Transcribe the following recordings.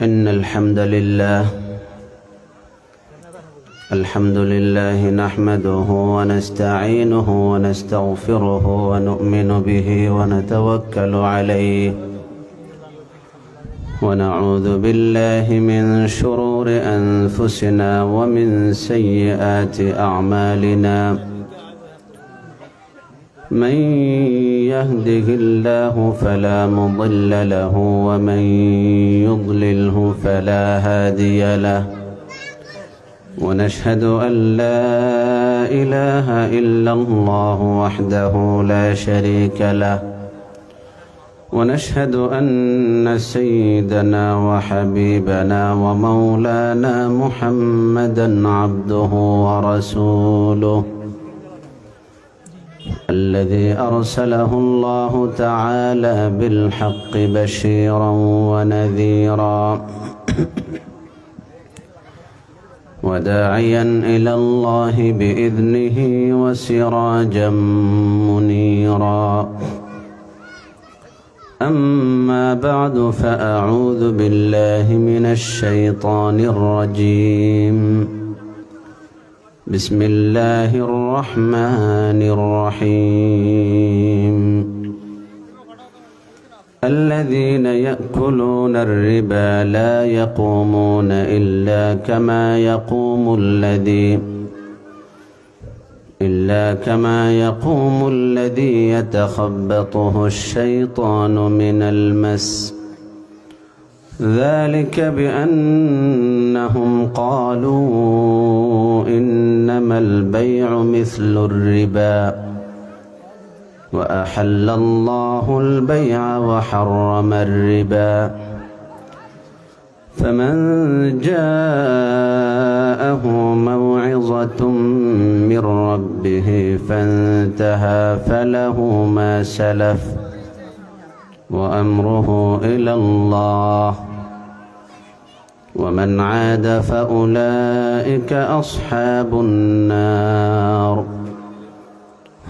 إن الحمد لله نحمده ونستعينه ونستغفره ونؤمن به ونتوكل عليه ونعوذ بالله من شرور أنفسنا ومن سيئات أعمالنا من يهده الله فلا مضل له ومن يضلله فلا هادي له ونشهد أن لا إله إلا الله وحده لا شريك له ونشهد أن سيدنا وحبيبنا ومولانا محمدا عبده ورسوله الذي أرسله الله تعالى بالحق بشيرا ونذيرا وداعيا إلى الله بإذنه وسراجا منيرا أما بعد فأعوذ بالله من الشيطان الرجيم بسم الله الرحمن الرحيم الذين يأكلون الربا لا يقومون إلا كما يقوم الذي يتخبطه الشيطان من المس ذلك بأنهم قالوا إنما البيع مثل الربا وأحل الله البيع وحرم الربا فمن جاءه موعظة من ربه فانتهى فله ما سلف وأمره إلى الله ومن عاد فأولئك أصحاب النار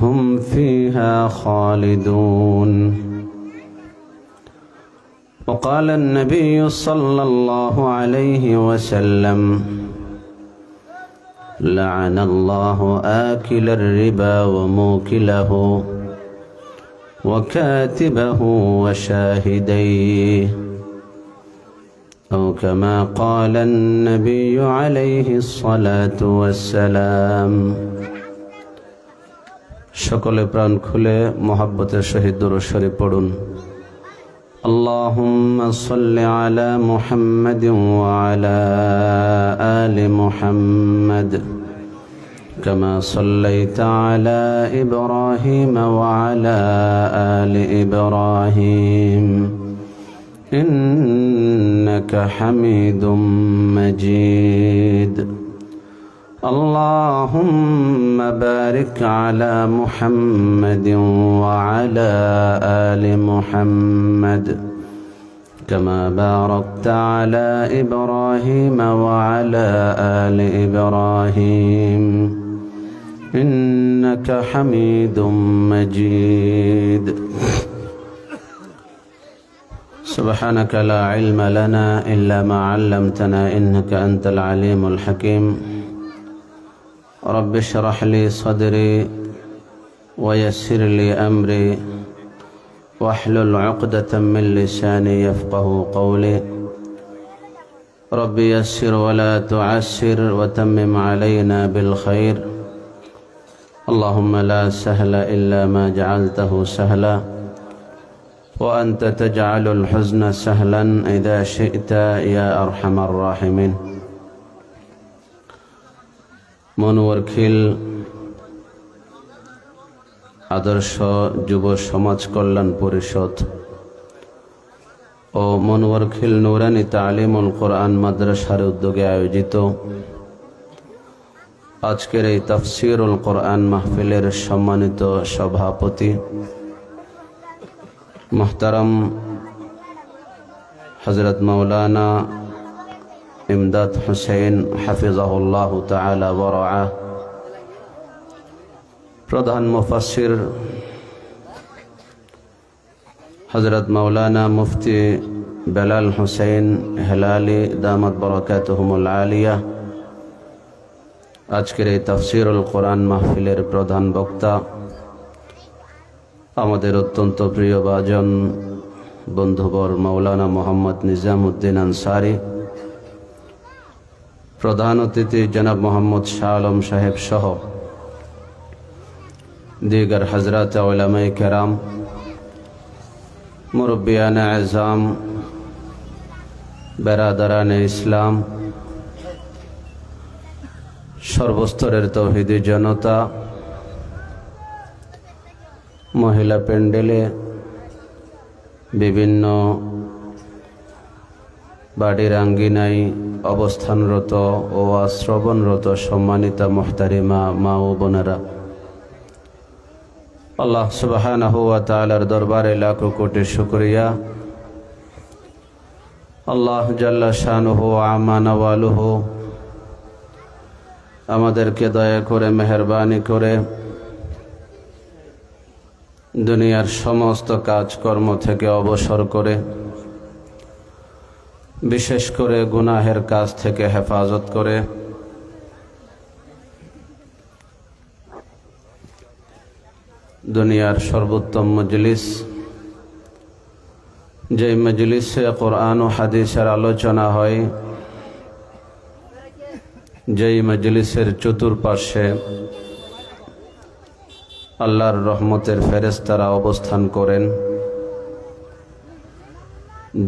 هم فيها خالدون وقال النبي صلى الله عليه وسلم لعن الله آكل الربا وموكله وكاتبه وشاهديه أو كما قال النبي عليه الصلاة والسلام সকলে প্রাণ খুলে মহব্বতের সহিত দুরূদ শরীফ পড়ুন اللهم صل على محمد وعلى آل محمد كما صليت على إبراهيم وعلى آل إبراهيم إنك حميد مجيد اللهم بارك على محمد وعلى آل محمد كما باركت على إبراهيم وعلى آل إبراهيم إنك حميد مجيد سبحانك لا علم لنا إلا ما علمتنا إنك أنت العليم الحكيم رب اشرح لي صدري ويسر لي أمري واحلل عقدة من لساني يفقه قولي رب يسر ولا تعسر وتمم علينا بالخير اللهم لا سهل إلا ما جعلته سهلا وأنت تجعل الحزن سهلا إذا شئت يا أرحم الراحمين মনোয়ারখিল আদর্শ যুব সমাজ কল্যাণ পরিষদ ও মনোয়ারখিল নুরানি তালিমুল কোরআন মাদ্রাসার উদ্যোগে আয়োজিত আজকের এই তাফসীরুল কোরআন মাহফিলের সম্মানিত সভাপতি মুহতারাম হযরত মাওলানা ইমদাদ হুসাইন হাফিজাহুল্লাহ তাআলা ওয়া রাআহ, প্রধান মুফাসসির হযরত মাওলানা মুফতি বেলাল হোসেন হেলালি দামাত বরকাতুহুমুল আলিয়া আজকের এই তাফসীরুল কোরআন মাহফিলের প্রধান বক্তা, আমাদের অত্যন্ত প্রিয় ভাজন বন্ধুবর মাওলানা মোহাম্মদ নিজামুদ্দিন আনসারী, প্রধান অতিথি জনাব মোহাম্মদ শাহ আলম সাহেব সহ দিগার হযরত উলামায়ে কেরাম, মুরব্বিয়ানে আযম, বেরাদারানে ইসলাম, সর্বস্তরের তৌহিদি জনতা, মহিলা প্যান্ডেলে বিভিন্ন বাড়ির আঙ্গিনায় অবস্থানরত ও শ্রবণরত সম্মানিতা মুহতারিমা মা ও বোনেরা, আল্লাহ সুবহানাহু ওয়া তাআলার দরবারে লাখো কোটি শুকরিয়া। আল্লাহ জাল্লা শানুহু ওয়া আম্মা নাওয়ালুহু আমাদেরকে দয়া করে মেহেরবানি করে দুনিয়ার সমস্ত কাজকর্ম থেকে অবসর করে, বিশেষ করে গুনাহের কাজ থেকে হেফাজত করে দুনিয়ার সর্বোত্তম মজলিস, যেই মজলিসে কোরআন ও হাদিসের আলোচনা হয়, যেই মজলিসের চতুর্পাশে আল্লাহর রহমতের ফেরেশতারা অবস্থান করেন,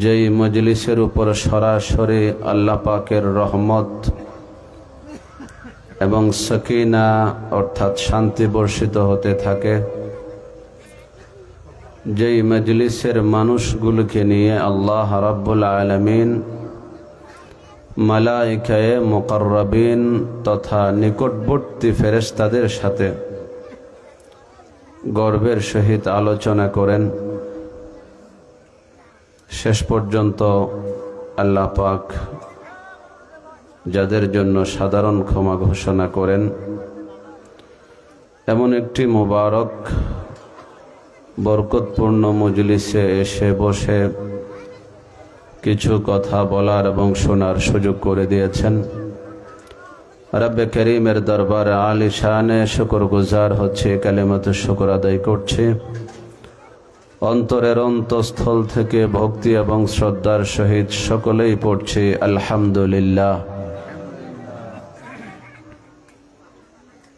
যেই মজলিসের উপর সরাসরি আল্লাহ পাকের রহমত এবং সকিনা অর্থাৎ শান্তি বর্ষিত হতে থাকে, যেই মজলিসের মানুষগুলোকে নিয়ে আল্লাহ রাব্বুল আলামিন মালায়েকায়ে মুকাররাবিন তথা নিকটবর্তী ফেরেশতাদের সাথে গর্বের সহিত আলোচনা করেন, শেষ পর্যন্ত আল্লাহ পাক যাদের জন্য সাধারণ ক্ষমা ঘোষণা করেন, এমন একটি মুবারক বরকতপূর্ণ মজলিসে এসে বসে কিছু কথা বলার এবং শোনার সুযোগ করে দিয়েছেন। রব্বে করিমের দরবারে আলিশানে শুকরগুজার হচ্ছে, কালিমাতুশ শুকর আদায় করছি, অন্তরের অন্তঃস্থল থেকে ভক্তি এবং শ্রদ্ধার সহিত সকলেই পড়ছি আলহামদুলিল্লাহ।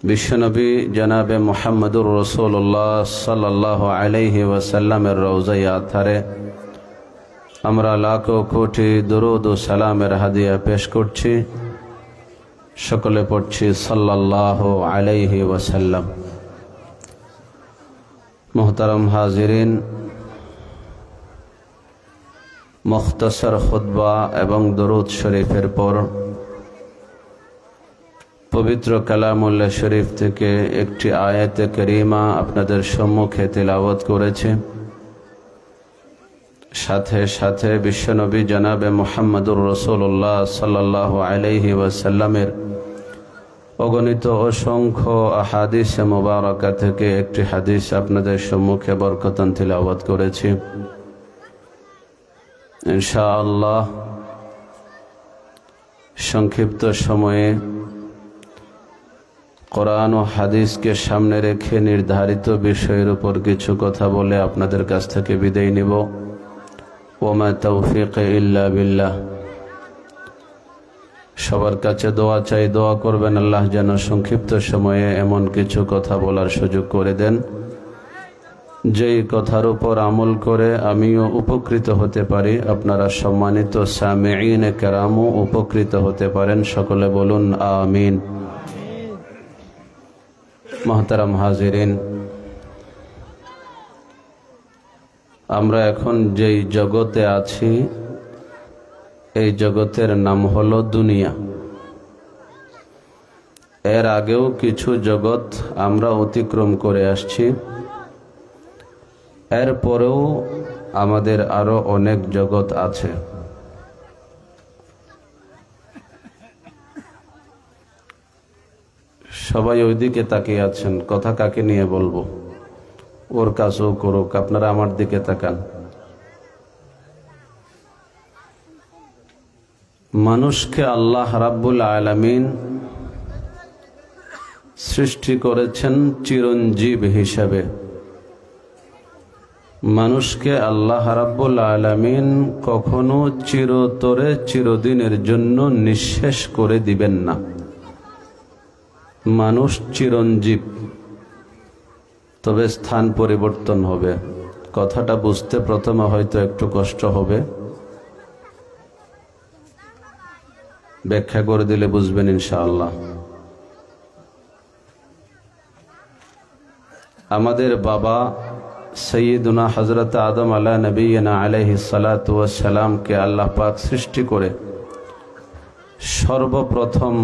বিশ্বনবী জনাবে মুহাম্মদুর রাসূলুল্লাহ সাল্লাল্লাহু আলাইহি ওয়াসাল্লামের রওজায়ে আতহারে আমরা লাখো কোটি দরুদ ও সালামের হাদিয়া পেশ করছি। সকলে পড়ছি সাল্লাল্লাহু আলাইহি ওয়াসাল্লাম। মুহতারাম হাজিরিন, মুখতাসার খুতবা এবং দরুদ শরীফের পর পবিত্র কালামুল্লাহ শরীফ থেকে একটি আয়াতে করিমা আপনাদের সম্মুখে তিলাওয়াত করেছে। সাথে সাথে বিশ্বনবী জনাবে মুহাম্মদুর রাসূলুল্লাহ সাল্লাল্লাহু আলাইহি ওয়াসাল্লামের অগণিত অসংখ্য আহাদিস মুবারাকা থেকে একটি হাদিস আপনাদের সম্মুখে বরকতান তিলাওয়াত করেছি। ইনশাআল্লাহ সংক্ষিপ্ত সময়ে কোরআন ও হাদিসকে সামনে রেখে নির্ধারিত বিষয়ের উপর কিছু কথা বলে আপনাদের কাছ থেকে বিদায় নিব। ওমা তৌফিক ইল্লা বিল্লাহ। সবার কাছে দোয়া চাই, দোয়া করবেন আল্লাহ যেন সংক্ষিপ্ত সময়ে এমন কিছু কথা বলার সুযোগ করে দেন, যেই কথার উপর আমল করে আমিও উপকৃত হতে পারি, আপনারা সম্মানিত সামিঈন কেরামও উপকৃত হতে পারেন। সকলে বলুন আমিন। মুহতারাম হাজিরিন, আমরা এখন যেই জগতে আছি, এই জগতের নাম হলো দুনিয়া। এর আগেও কিছু জগৎ আমরা অতিক্রম করে আসছি, এরপরেও আমাদের আরো অনেক জগৎ আছে। সবাই ওইদিকে তাকিয়ে আছেন, কথা কাকে নিয়ে বলবো? ওর কাজও করুক, আপনারা আমার দিকে তাকান। মানুষকে আল্লাহ রাব্বুল আলামিন সৃষ্টি করেছেন চিরঞ্জীব হিসাবে। মানুষকে আল্লাহ রাব্বুল আলামিন কখনো চিরতরে চিরদিনের জন্য নিঃশেষ করে দিবেন না। মানুষ চিরঞ্জীব, তবে স্থান পরিবর্তন হবে। কথাটা বুঝতে প্রথমে হয়তো একটু কষ্ট হবে, ব্যাখ্যা করে দিলে বুঝবেন ইনশাআল্লাহ। আমাদের বাবা সৈয়দুনা হযরত আদম আলা নবিয়িনা আলাইহিস সালাতু ওয়াস সালামকে আল্লাহ পাক সৃষ্টি করে সর্বপ্রথম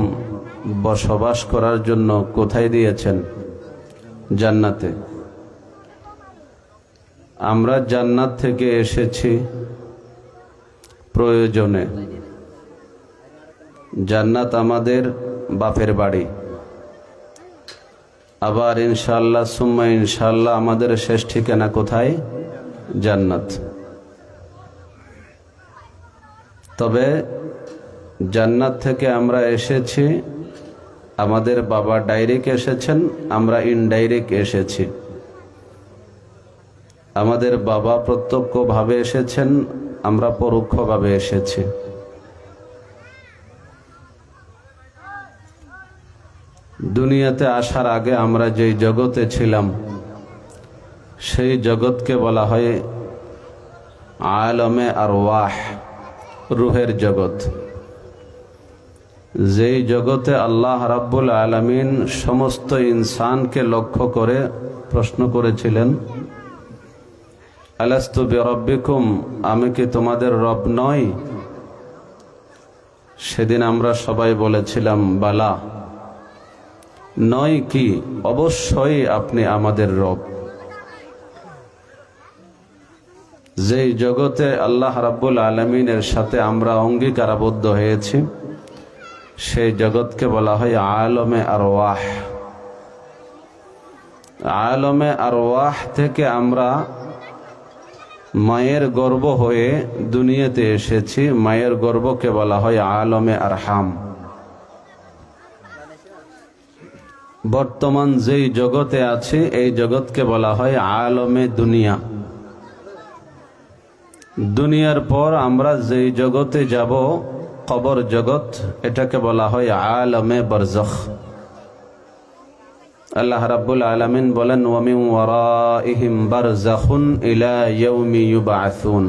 বসবাস করার জন্য কোথায় দিয়েছেন? জান্নাতে। আমরা জান্নাত থেকে এসেছি প্রয়োজনে। জান্নাত আমাদের বাপের বাড়ি, আবার ইনশাআল্লাহ সুম্মা ইনশাআল্লাহ আমাদের শেষ ঠিকানা কোথায়? জান্নাত। তবে জান্নাত থেকে আমরা এসেছি, আমাদের বাবা ডাইরেক্ট এসেছেন, আমরা ইনডাইরেক্ট এসেছি। আমাদের বাবা প্রত্যক্ষভাবে এসেছেন, আমরা পরোক্ষভাবে এসেছি। দুনিয়াতে আসার আগে আমরা যেই জগতে ছিলাম সেই জগৎকে বলা হয় আলমে আরওয়াহ, রুহের জগৎ। যেই জগতে আল্লাহ রাব্বুল আলামিন সমস্ত ইনসানকে লক্ষ্য করে প্রশ্ন করেছিলেন, আলাস্তু বিরব্বিকুম, আমি কি তোমাদের রব নই? সেদিন আমরা সবাই বলেছিলাম বালা। নয় কি? অবশ্যই আপনি আমাদের রব। যেই জগতে আল্লাহ রাব্বুল আলামিনের সাথে আমরা অঙ্গীকারাবদ্ধ হয়েছি সেই জগৎকে বলা হয় আলমে আরওয়াহ। আলমে আরওয়াহ থেকে আমরা মায়ের গর্ভ হয়ে দুনিয়াতে এসেছি। মায়ের গর্ভকে বলা হয় আলমে আরহাম। বর্তমান যেই জগতে আছে এই জগৎকে বলা হয় আলমে দুনিয়া। দুনিয়ার পর আমরা যেই জগতে যাব, কবর জগৎ, এটাকে বলা হয় আলমে বারজাখ। আল্লাহ রাব্বুল আলামিন বলেন, ওয়া মিন ওয়ারাইহিম বারজাখুন ইলা ইয়াউমি ইউবআসুন।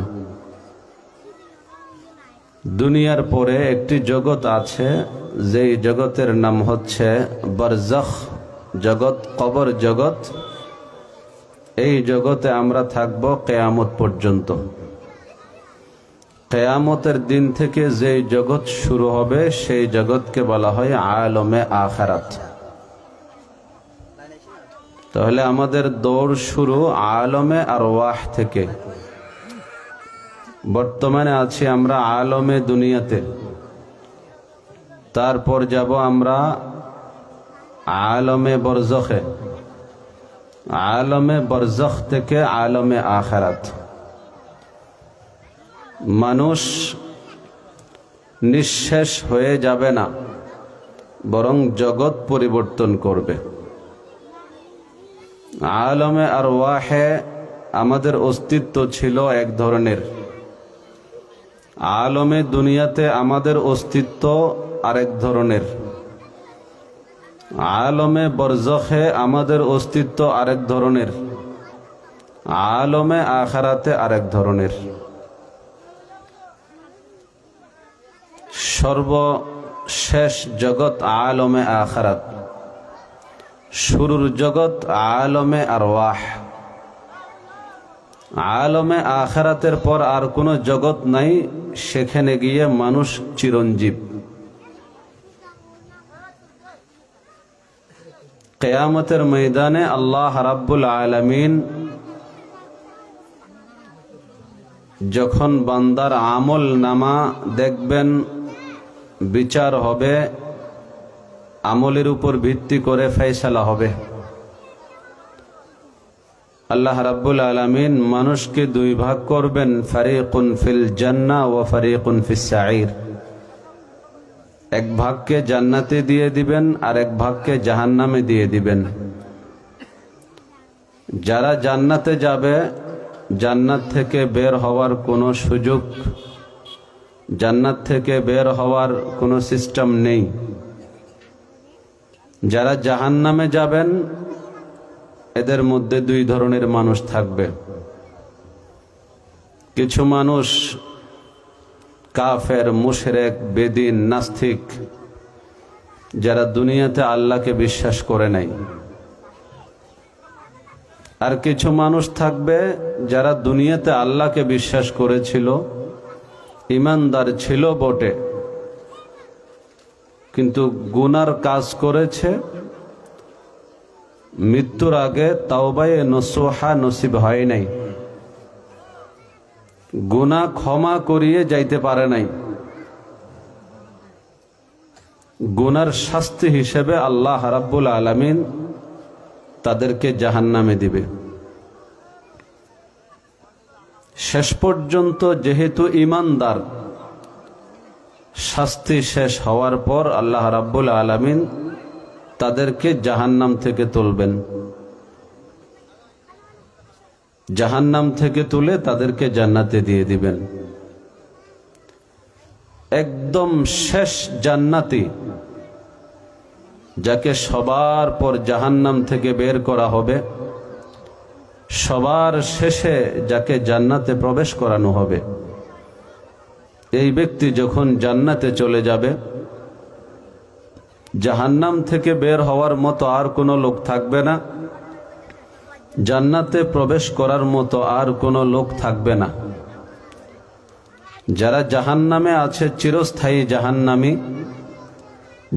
দুনিয়ার পরে একটি জগৎ আছে, যেই জগতের নাম হচ্ছে বারজাখ জগৎ, কবর জগৎ। এই জগতে আমরা থাকব কিয়ামত পর্যন্ত। কিয়ামতের দিন থেকে যেই জগৎ শুরু হবে সেই জগৎকে বলা হয় আলমে আখিরাত। তাহলে আমাদের দৌড় শুরু আলমে আরওয়াহ থেকে। বর্তমানে আছি আমরা আলমে দুনিয়াতে, তারপর যাব আমরা আলমে বরজখে, আলমে বরজখ থেকে আলমে আখিরাত। মানুষ নিঃশেষ হয়ে যাবে না, বরং জগৎ পরিবর্তন করবে। আলমে আরওয়াহে আমাদের অস্তিত্ব ছিল এক ধরনের, আলমে দুনিয়াতে আমাদের অস্তিত্ব আরেক ধরনের, আলমে বরজখে আমাদের অস্তিত্ব আরেক ধরনের, আলমে আখিরাতে আরেক ধরনের। সর্বশেষ জগৎ আলমে আখিরাত, শুরুর জগৎ আলমে আরওয়াহ। আলমে আখিরাতের পর আর কোনো জগৎ নাই, সেখানে গিয়ে মানুষ চিরঞ্জীব। কিয়ামতের ময়দানে আল্লাহ রাব্বুল আলামিন যখন বান্দার আমল নামা দেখবেন, বিচার হবে, আমলের উপর ভিত্তি করে ফয়সালা হবে। আল্লাহ রাব্বুল আলামিন মানুষকে দুই ভাগ করবেন, ফারিকুন ফিল জান্নাহ ওয়া ফারিকুন ফিস সাঈর। এক ভাগকে জান্নাতে দিয়ে দিবেন আর এক ভাগকে জাহান্নামে দিয়ে দিবেন। যারা জান্নাতে যাবে, জান্নাত থেকে বের হওয়ার কোনো সুযোগ, জান্নাত থেকে বের হওয়ার কোনো সিস্টেম নেই। যারা জাহান্নামে যাবেন, এদের মধ্যে দুই ধরনের মানুষ থাকবে। কিছু মানুষ কাফের, মুশরিক, বেদিন, নাস্তিক, যারা দুনিয়াতে আল্লাহকে বিশ্বাস করে নাই। আর কিছু মানুষ থাকবে যারা দুনিয়াতে আল্লাহকে বিশ্বাস করেছিল, ঈমানদার ছিল বটে, কিন্তু গুনার কাজ করেছে, মৃত্যুর আগে তাওবায়ে নসুহা নসিব হয় নাই, গুনাহ ক্ষমা করিয়ে যাইতে পারে নাই। গুনার শাস্তি হিসেবে আল্লাহ রাব্বুল আলামিন তাদেরকে জাহান্নামে দিবে। শেষ পর্যন্ত যেহেতু ঈমানদার, শাস্তি শেষ হওয়ার পর আল্লাহ রাব্বুল আলামিন তাদেরকে জাহান্নাম থেকে তুলবেন। জাহান্নাম থেকে তুলে তাদেরকে জান্নাতে দিয়ে দিবেন। একদম শেষ জান্নাতি, যাকে সবার পর জাহান্নাম থেকে বের করা হবে, সবার শেষে যাকে জান্নাতে প্রবেশ করানো হবে, এই ব্যক্তি যখন জান্নাতে চলে যাবে, জাহান্নাম থেকে বের হওয়ার মতো আর কোনো লোক থাকবে না, জান্নাতে প্রবেশ করার মতো আর কোনো লোক থাকবে না। যারা জাহান্নামে আছে চিরস্থায়ী জাহান্নামী,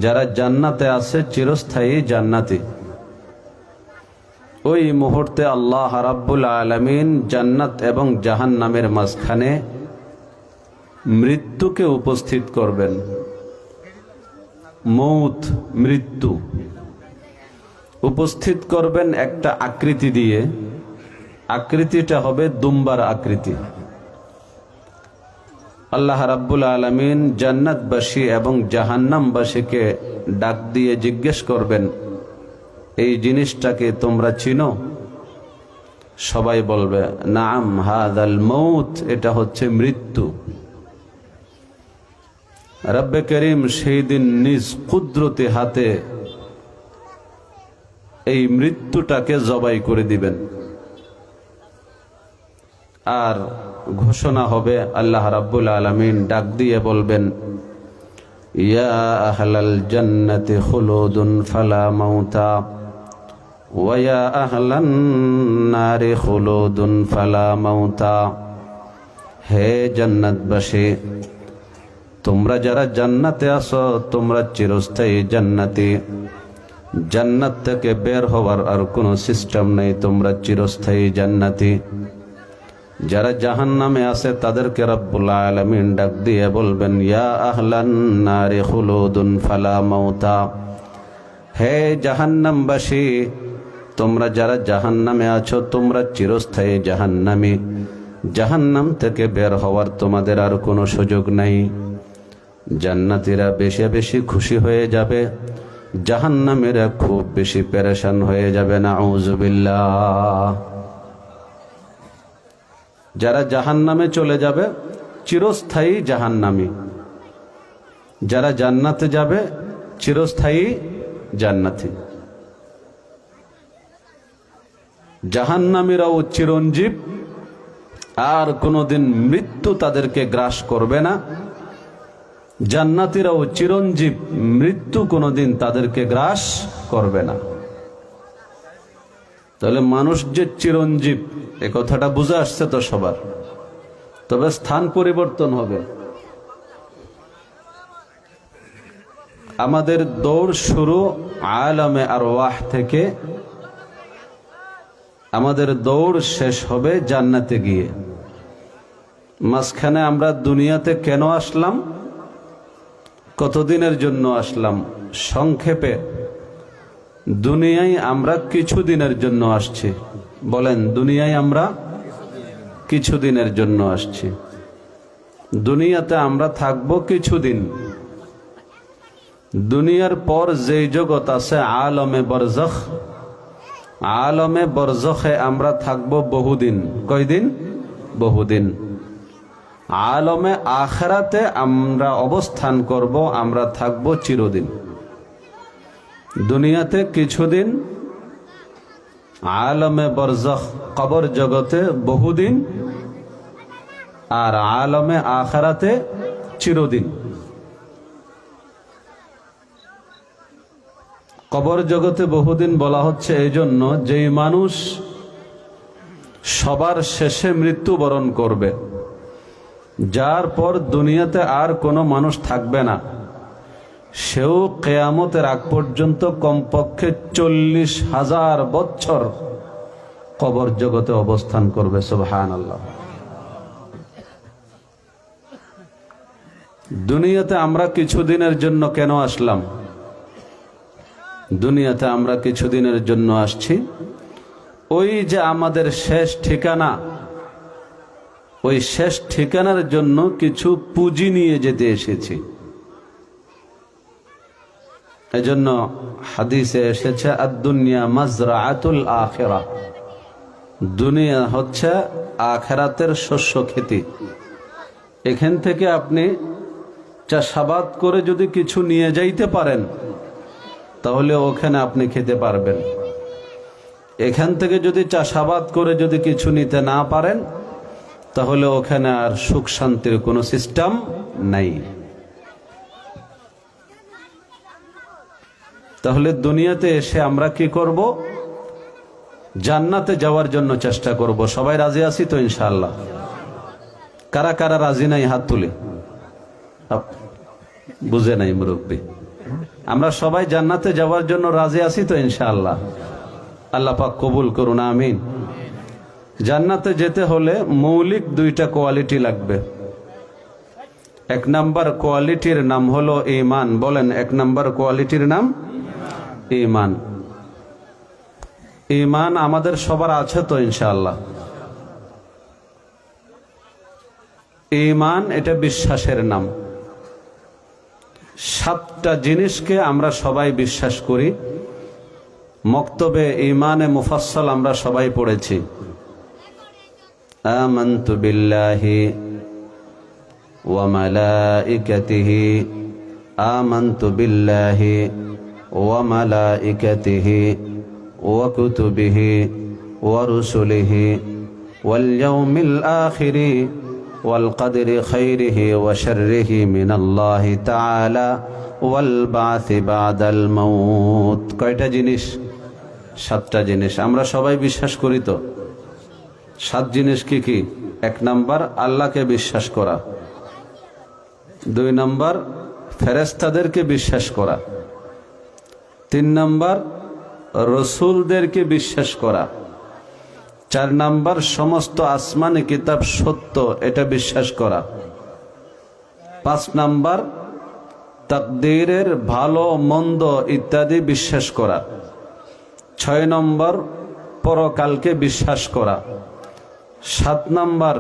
যারা জান্নাতে আছে চিরস্থায়ী জান্নাতি। ওই মুহূর্তে আল্লাহ রাব্বুল আলামিন জান্নাত এবং জাহান্নামের মাঝখানে মৃত্যুকে উপস্থিত করবেন। মৌত, মৃত্যু উপস্থিত করবেন একটা আকৃতি দিয়ে। আকৃতিটা হবে দুম্বার আকৃতি। আল্লাহ রাব্বুল আলামিন জান্নাতবাসী এবং জাহান্নামবাসীকে ডাক দিয়ে জিজ্ঞেস করবেন, এই জিনিসটাকে তোমরা চিনো? সবাই বলবে, নাম হাদাল মৌত, এটা হচ্ছে মৃত্যু। রব্বে করিম সেই দিন নিজ কুদরতি হাতে এই মৃত্যুটাকে জবাই করে দিবেন। আর ঘোষণা হবে, আল্লাহ রাব্বুল আলামিন ডাক দিয়ে বলবেন, ইয়া আহলাল জান্নাতি খুলুদুন ফালা মাউতা ওয়া ইয়া আহলান নারি খুলুদুন ফালা মাউতা। হে জান্নাতবাসী, তোমরা যারা জান্নাতে আছো, তোমরা চিরস্থায়ী জান্নাতি। জান্নাত থেকে বের হওয়ার আর কোনো সিস্টেম নেই, তোমরা চিরস্থায়ী জান্নাতি। যারা জাহান্নামে আছে তাদেরকে রব্বুল আলামিন ডাক দিয়ে বলবেন, ইয়া আহলান নারি খুলুদুন ফালা মাউতা। হে জাহান্নামবাসী, তোমরা যারা জাহান্নামে আছো, তোমরা চিরস্থায়ী জাহান্নামী। জাহান্নাম থেকে বের হওয়ার তোমাদের আর কোনো সুযোগ নাই। জান্নাতীরা বেশি বেশি খুশি হয়ে যাবে, জাহান্নামীরা খুব বেশি পেরেশান হয়ে যাবে। নাউযুবিল্লাহ। যারা জাহান্নামে চলে যাবে চিরস্থায়ী জাহান্নামী, যারা জান্নাতে যাবে চিরস্থায়ী জান্নাতি। জাহান্নামীরাও চিরঞ্জীব, আর কোনোদিন মৃত্যু তাদেরকে গ্রাস করবে না। জান্নাতীরাও চিরঞ্জীব, মৃত্যু কোনোদিন তাদেরকে গ্রাস করবে না। তাহলে মানুষ যে চিরঞ্জীব, এ কথাটা বুঝে আসছে তো সবার। তবে স্থান পরিবর্তন হবে। আমাদের দৌড় শুরু আলামে আরওয়াহ থেকে, আমাদের দৌড় শেষ হবে জান্নাতে গিয়ে। মাঝখানে আমরা দুনিয়াতে কেন আসলাম, কতদিনের জন্য আসলাম? সংক্ষেপে, দুনিয়ায় আমরা কিছুদিনের জন্য আসছি। বলেন, দুনিয়ায় আমরা কিছুদিনের জন্য আসছি। দুনিয়াতে আমরা থাকবো কিছুদিন। দুনিয়ার পর যেই জগৎ আছে আলমে বরজখ, আলমে বরজখে আমরা থাকব বহুদিন। কয়দিন? বহুদিন। আলমে আখিরাতে আমরা অবস্থান করব, আমরা থাকব চিরদিন। দুনিয়াতে কিছুদিন, আলমে বরজখ কবর জগতে বহুদিন, আর আলমে আখিরাতে চিরদিন। কবর জগতে বহুদিন বলা হচ্ছে এই জন্য, যেই মানুষ সবার শেষে মৃত্যুবরণ করবে, যার পর দুনিয়াতে আর কোনো মানুষ থাকবে না, সেও কিয়ামতের আগ পর্যন্ত কমপক্ষে 40,000 বছর কবর জগতে অবস্থান করবে। সুবহানাল্লাহ। দুনিয়াতে আমরা কিছুদিনের জন্য কেন আসলাম? দুনিয়াতে আমরা কিছুদিনের জন্য আসছি, ওই যে আমাদের শেষ ঠিকানা, ওই শেষ ঠিকানার জন্য কিছু পুঁজি নিয়ে যেতে এসেছি। এজন্য হাদিসে এসেছে, আদ-দুনিয়া মাজরাআতুল আখিরাহ, দুনিয়া হচ্ছে আখিরাতের শস্য খেতি। এখান থেকে আপনি চাষাবাদ করে যদি কিছু নিয়ে যাইতে পারেন, তাহলে ওখানে আপনি খেতে পারবেন। এখান থেকে যদি চাষাবাদ করে যদি কিছু নিতে না পারেন, তাহলে ওখানে আর সুখ শান্তির কোনো সিস্টেম নাই। তাহলে দুনিয়াতে এসে আমরা কি করব? জান্নাতে যাওয়ার জন্য চেষ্টা করব। সবাই রাজি আছি তো ইনশাআল্লাহ? কারা কারা রাজি নাই হাত তুলে? বুঝে নাই মুরব্বী। আমরা সবাই জান্নাতে যাওয়ার জন্য রাজি আছি তো ইনশাআল্লাহ? আল্লাহ পাক কবুল করুন, আমিন। জান্নাতে যেতে হলে মৌলিক দুইটা কোয়ালিটি লাগবে। এক নাম্বার কোয়ালিটির নাম হলো ঈমান। বলেন, এক নাম্বার কোয়ালিটির নাম ঈমান। ঈমান আমাদের সবার আছে তো ইনশাআল্লাহ? ঈমান এটা বিশ্বাসের নাম। 7টা জিনিসকে আমরা সবাই বিশ্বাস করি। মক্তবে ঈমানে মুফাসসাল আমরা সবাই পড়েছি। আমানতু বিল্লাহি ওয়া মালাইকাতিহি, আমানতু বিল্লাহি ওয়া মালাইকাতিহি ওয়া কুতুবিহি ওয়া রুসুলিহি ওয়াল ইয়াউমিল আখিরি ওয়াল কদরি খাইরিহি ওয়া শাররিহি মিনাল্লাহি তাআলা ওয়াল বাসি বাদাল মাউত। কয়টা জিনিস? 7টা জিনিস আমরা সবাই বিশ্বাস করি তো। 7 জিনিস কি কি? 1 নাম্বার আল্লাহকে বিশ্বাস করা, 2 নাম্বার ফেরেশতাদেরকে বিশ্বাস করা, 3 নাম্বার রসুলদেরকে বিশ্বাস করা, 4 নাম্বার সমস্ত আসমানি কিতাব সত্য, এটা বিশ্বাস করা, 5 নাম্বার তাকদীরের ভালো মন্দ ইত্যাদি বিশ্বাস করা, 6 নম্বর পরকালকে বিশ্বাস করা, 7 নাম্বার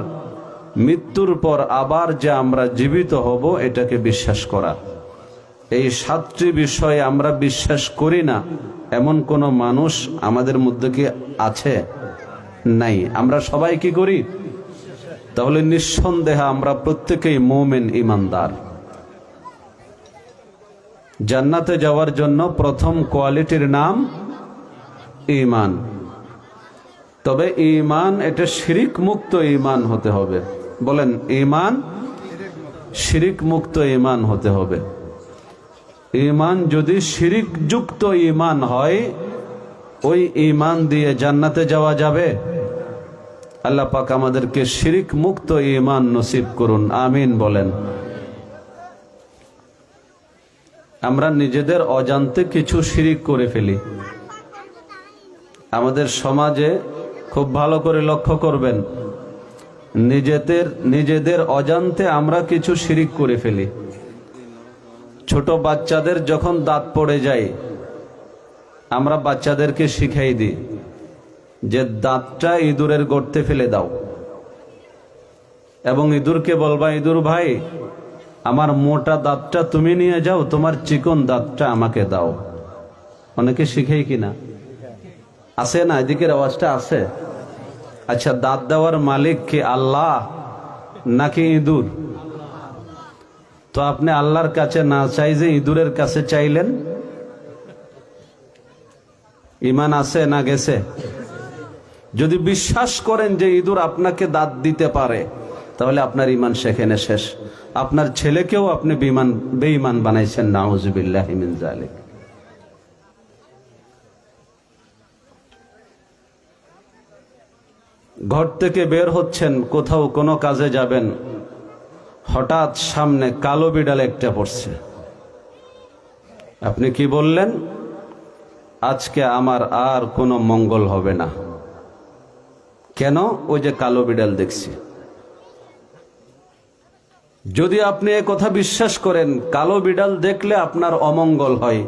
মৃত্যুর পর আবার যে আমরা জীবিত হব এটাকে বিশ্বাস করা। এই 7টি বিষয়ে আমরা বিশ্বাস করি না এমন কোন মানুষ আমাদের মধ্যে কি আছে? নাই। আমরা সবাই কি করি? তাহলে নিঃসন্দেহে আমরা প্রত্যেকেই মুমিন, ঈমানদার। জান্নাতে যাওয়ার জন্য প্রথম কোয়ালিটির নাম ঈমান। তবে ঈমান এটা শিরিক মুক্ত ঈমান হতে হবে। বলেন, ঈমান শিরিক মুক্ত ঈমান হতে হবে। ঈমান যদি শিরিক যুক্ত ঈমান হয়, ওই ঈমান দিয়ে জান্নাতে যাওয়া যাবে? আল্লাহ পাক আমাদেরকে শিরিক মুক্ত ঈমান নসিব করুন, আমিন বলেন। আমরা নিজেদের অজান্তে কিছু শিরিক করে ফেলি। আমাদের সমাজে খুব ভালো করে লক্ষ্য করবেন, নিজেদের অজান্তে আমরা কিছু শিরিক করে ফেলি। ছোট বাচ্চাদের যখন দাঁত পড়ে যায়, আমরা বাচ্চাদেরকে শিখাই দিই যে দাঁতটা ইঁদুরের গর্তে ফেলে দাও, এবং ইঁদুরকে বলবা, ইঁদুর ভাই আমার মোটা দাঁতটা তুমি নিয়ে যাও, তোমার চিকন দাঁতটা আমাকে দাও। অনেকে শিখেই কিনা, আছে না? এদিকের আওয়াজটা আছে। আচ্ছা, দাঁত দেওয়ার মালিক কি আল্লাহ নাকি ইঁদুর? তো আপনি আল্লাহর কাছে না চাই যে ইঁদুরের কাছে চাইলেন? ঈমান আছে না গেছে? যদি বিশ্বাস করেন যে ইঁদুর আপনাকে দাঁত দিতে পারে, তাহলে আপনার ঈমান সেখানে শেষ। আপনার ছেলেকেও আপনি বেঈমান বানাইছেন, নাউযুবিল্লাহি মিন যালিক। ঘর থেকে বের হচ্ছেন, কোথাও কোনো কাজে যাবেন, হঠাৎ সামনে কালো বিড়াল একটা পড়ছে। আপনি কি বললেন? আজকে আমার আর কোনো মঙ্গল হবে না। কেন? ওই যে কালো বিড়াল দেখছি। যদি আপনি এ কথা বিশ্বাস করেন কালো বিড়াল দেখলে আপনার অমঙ্গল হয়,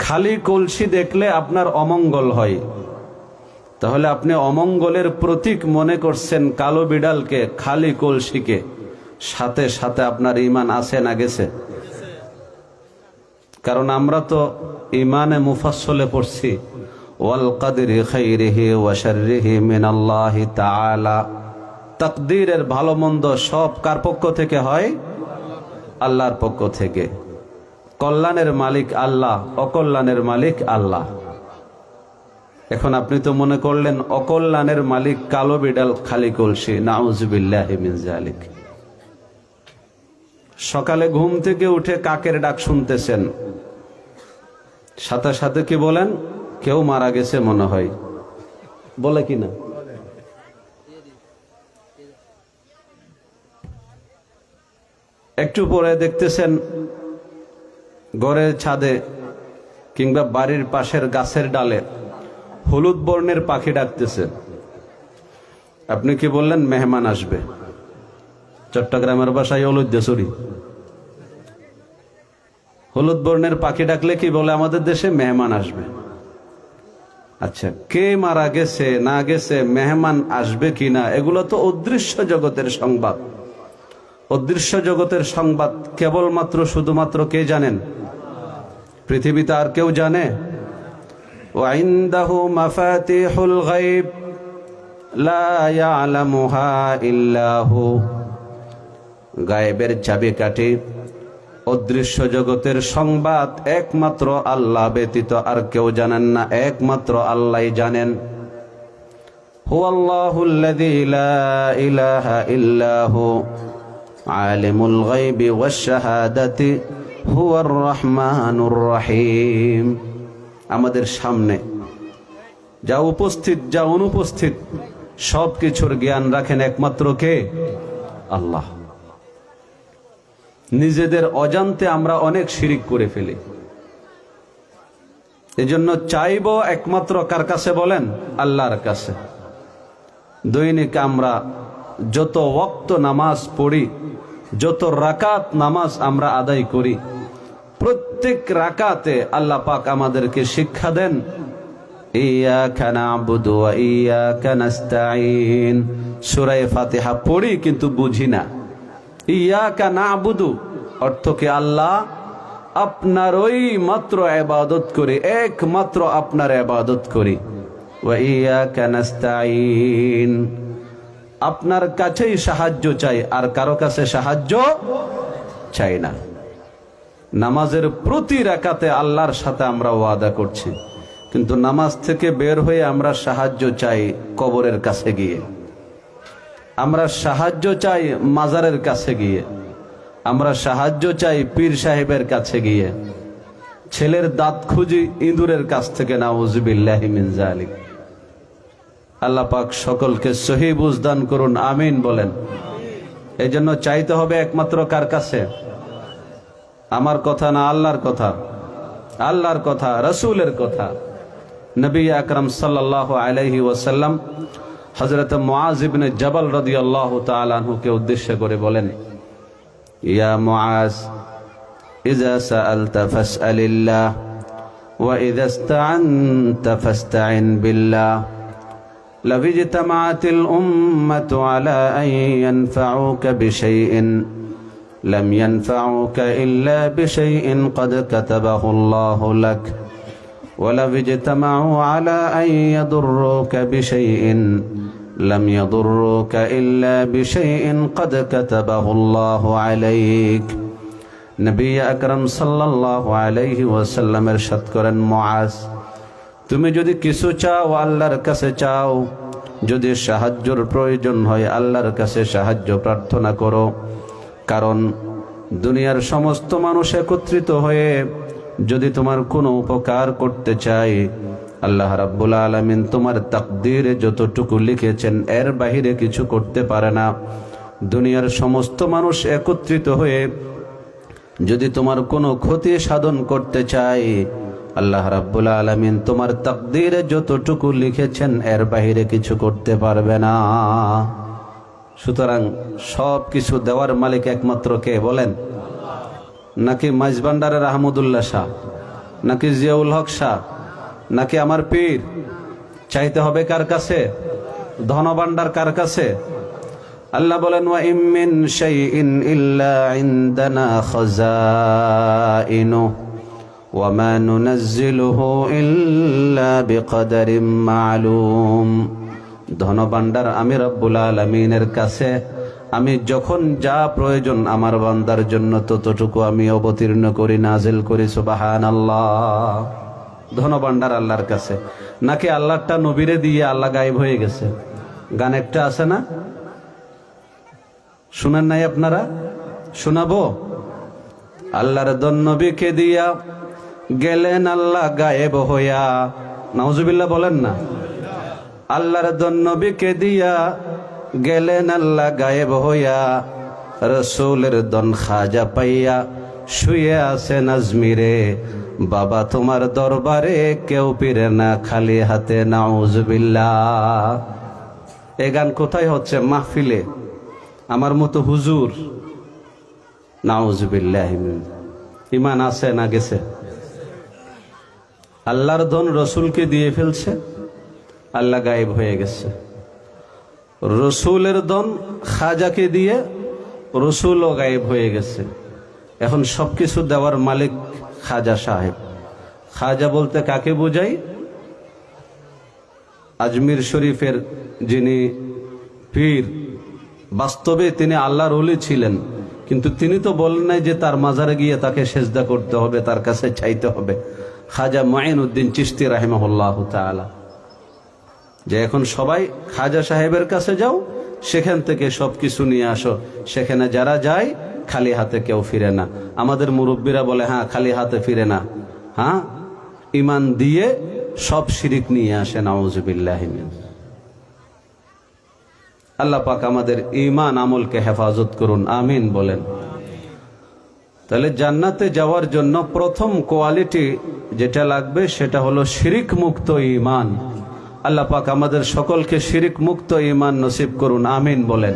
খালি কলসি দেখলে আপনার অমঙ্গল হয়, তাহলে আপনি অমঙ্গলের প্রতীক মনে করছেন কালো বিড়ালকে, খালি কলসিকে। সাথে সাথে আপনার ঈমান আছে না গেছে? কারণ আমরা তো ঈমানে মুফাসসলে পড়ছি, ওয়াল কদরি খাইরিহি ওয়া শাররিহি মিনাল্লাহি তাআলা। তাকদীরের ভালো মন্দ সব কার পক্ষ থেকে হয়? আল্লাহর পক্ষ থেকে। কল্যাণের মালিক আল্লাহ, অকল্যাণের মালিক আল্লাহ। এখন আপনি তো মনে করলেন অকল্যাণের মালিক কালো বিড়াল, খালি কলসি। নাউযুবিল্লাহি মিন যালিক। সকালে ঘুম থেকে উঠে কাকের ডাক শুনতেছেন, সাথে সাথে কি বলেন? কেউ মারা গেছে মনে হয়, বলে কিনা? একটু পরে দেখতেছেন ঘরের ছাদে কিংবা বাড়ির পাশের গাছের ডালে হলুদ বর্ণের পাখি ডাকতেছে। আপনি কি বললেন? মেহমান আসবে। চট্টগ্রামের ভাষায় হলুদ্দেশরী। হলুদ বর্ণের পাখি ডাকলে কি বলে আমাদের দেশে? মেহমান আসবে। আচ্ছা, কে মারা গেছে না গেছে, মেহমান আসবে কিনা, এগুলো তো অদৃশ্য জগতের সংবাদ। অদৃশ্য জগতের সংবাদ কেবলমাত্র শুধুমাত্র কে জানেন? পৃথিবীতে আর কেউ জানে? ওয়াইনদাহু মাফাতিহুল গায়ব লা ইয়ালামুহা ইল্লা হু। গায়েবের চাবিকাঠি, অদৃশ্য জগতের সংবাদ একমাত্র আল্লাহ ব্যতীত আর কেউ জানেন না, একমাত্র আল্লাহই জানেন। হুয়াল্লাহুল্লাযী লা ইলাহা ইল্লা হু আলিমুল গায়বি ওয়াশ শাহাদাতি হুয়ার রহমানুর রহিম। আমাদের সামনে যা উপস্থিত যা অনুপস্থিত সব কিছুর জ্ঞান রাখেন একমাত্র কে? আল্লাহ। নিজেদের অজান্তে আমরা অনেক শিরিক করে ফেলি। এজন্য চাইব একমাত্র কার কাছে বলেন? আল্লাহর কাছে। দৈনিক আমরা যত ওয়াক্ত নামাজ পড়ি, যত রাকাত নামাজ আমরা আদায় করি, প্রত্যেক রাকাতে আল্লাহ পাক আমাদেরকে শিক্ষা দেন, ইয়াকা না'বুদু ওয়া ইয়াকা নাস্তাঈন। সূরা ফাতিহা পড়ি কিন্তু বুঝি না। ইয়াকা না'বুদু অর্থ কি? আল্লাহ আপনারই মাত্র ইবাদত করি, একমাত্র আপনার ইবাদত করি। ওয়া ইয়াকা নাস্তাঈন, আপনার কাছেই সাহায্য চাই, আর কারো কাছে সাহায্য চাই না। নামাজের প্রতি রাকাতে আল্লাহর সাথে আমরা ওয়াদা করছি, কিন্তু নামাজ থেকে বের হয়ে আমরা সাহায্য চাই কবরের কাছে গিয়ে, আমরা সাহায্য চাই মাজারের কাছে গিয়ে, আমরা সাহায্য চাই পীর সাহেবের কাছে গিয়ে, ছেলের দাঁত খুঁজি ইঁদুরের কাছ থেকে। নাউযুবিল্লাহি মিন যালিক। আল্লাহ পাক সকলকে সহি বুঝদান করুন, আমিন বলেন। এই জন্য চাইতে হবে একমাত্র কার কাছে? আমার কথা না, আল্লাহর কথা। আল্লাহর কথা, রাসূলের কথা। নবী আকরাম সাল্লাল্লাহু আলাইহি ওয়াসাল্লাম হযরত মুআজ ইবনে জাবাল রাদিয়াল্লাহু তাআলা আনহুকে উদ্দেশ্য করে বলেন, ইয়া মুআজ, ইযা সাআলতা ফাসআলিল্লাহ ওয়া ইযা ইসতাআনতা ফাস্তাইন বিল্লাহ। لو اجتمعت الأمة على أن ينفعوك بشيء لم ينفعوك إلا بشيء قد كتبه الله لك ولو اجتمعوا على أن يضروك بشيء لم يضروك إلا بشيء قد كتبه الله عليك নবী আকরাম সাল্লাল্লাহু আলাইহি ওয়াসাল্লাম ইরশাদ করেন, মুআজ, তুমি যদি কিছু চাও আল্লাহর কাছে চাও, যদি সাহায্যের প্রয়োজন হয় আল্লাহর কাছে সাহায্য প্রার্থনা করো। কারণ দুনিয়ার সমস্ত মানুষ একত্রিত হয়ে যদি তোমার কোনো উপকার করতে চায়, আল্লাহ রাব্বুল আলামিন তোমার তাকদীরে যতটুকু লিখেছেন এর বাহিরে কিছু করতে পারে না। দুনিয়ার সমস্ত মানুষ একত্রিত হয়ে যদি তোমার কোনো ক্ষতি সাধন করতে চায়, আল্লাহ রাব্বুল আলামিন তোমার তাকদীরে যতটুকু লিখেছেন এর বাহিরে কিছু করতে পারবে না। সুতরাং সব কিছু দেওয়ার মালিক একমাত্র কে বলেন? নাকি মাইজভান্ডারের আহমদুল্লাহ শাহ, নাকি জিয়াউল হক শাহ, নাকি আমার পীর? চাইতে হবে কার কাছে? ধনভান্ডার কার কাছে? আল্লাহ বলেন, ওয়া ইম মিন শাইইন ইল্লা ইনদানা খাযাইনু ওয়া মা নুনাজ্জিলুহু ইল্লা বিকদারিম মা'লুম। ধনভান্ডার আমি রব্বুল আলামিনের কাছে, আমি যখন যা প্রয়োজন আমার বান্দার জন্য ততটুকু আমি অবতীর্ণ করি, নাজিল করি। সুবহানাল্লাহ। ধনভান্ডার আল্লাহর কাছে। নাকি আল্লাহটা নবীরে দিয়ে আল্লাহ গায়েব হয়ে গেছে? গান একটা আছে না, শুনেন নাই আপনারা? শোনাবো? আল্লাহর দন নবীকে দিয়া গেলেন আল্লাহ গায়েব হইয়া। নাউজুবিল্লাহ বলেন না। আল্লাহর দন নবীকে দিয়া গেলেন আল্লাহ গায়েব হইয়া, রসুলের দন খাজা পাইয়া শুয়ে আছেন আজমিরে। বাবা তোমার দরবারে কেউ ফিরে না খালি হাতে। নাউজুবিল্লাহ। এ গান কোথায় হচ্ছে? মাহফিলে। আমার মতো হুজুর। নাউজুবিল্লাহ। ইমান আছে না গেছে? আল্লাহর ধন রসুলকে দিয়ে ফেলছে, আল্লাহ গায়েব হয়ে গেছে। রসুলের ধন খাজাকে দিয়ে রসুলও গায়েব হয়ে গেছে। এখন সবকিছু দেওয়ার মালিক খাজা সাহেব। খাজা বলতে কাকে বোঝাই? আজমির শরীফের যিনি পীর, বাস্তবে তিনি আল্লাহর ওলি ছিলেন, কিন্তু তিনি তো বলেন নাই যে তার মাজারে গিয়ে তাকে সেজদা করতে হবে, তার কাছে চাইতে হবে। খাজা মুঈনুদ্দিন চিশতি রাহিমাহুল্লাহ তাআলা, যে এখন সবাই খাজা সাহেবের কাছে যাও, সেখান থেকে সবকিছু নিয়ে আসো। সেখানে যারা যায় খালি হাতে কেউ ফিরে না। আমাদের মুরব্বীরা বলে, হ্যাঁ খালি হাতে ফিরে না, হ্যাঁ ইমান দিয়ে সব শিরিক নিয়ে আসে। নাউজুবিল্লাহ। আল্লাহ পাক আমাদের ঈমান আমলকে হেফাজত করুন, আমিন বলেন। তাহলে জান্নাতে যাওয়ার জন্য প্রথম কোয়ালিটি যেটা লাগবে সেটা হলো শিরিক মুক্ত ঈমান। আল্লাহ পাক আমাদের সকলকে শিরিক মুক্ত ঈমান নসিব করুন, আমিন বলেন।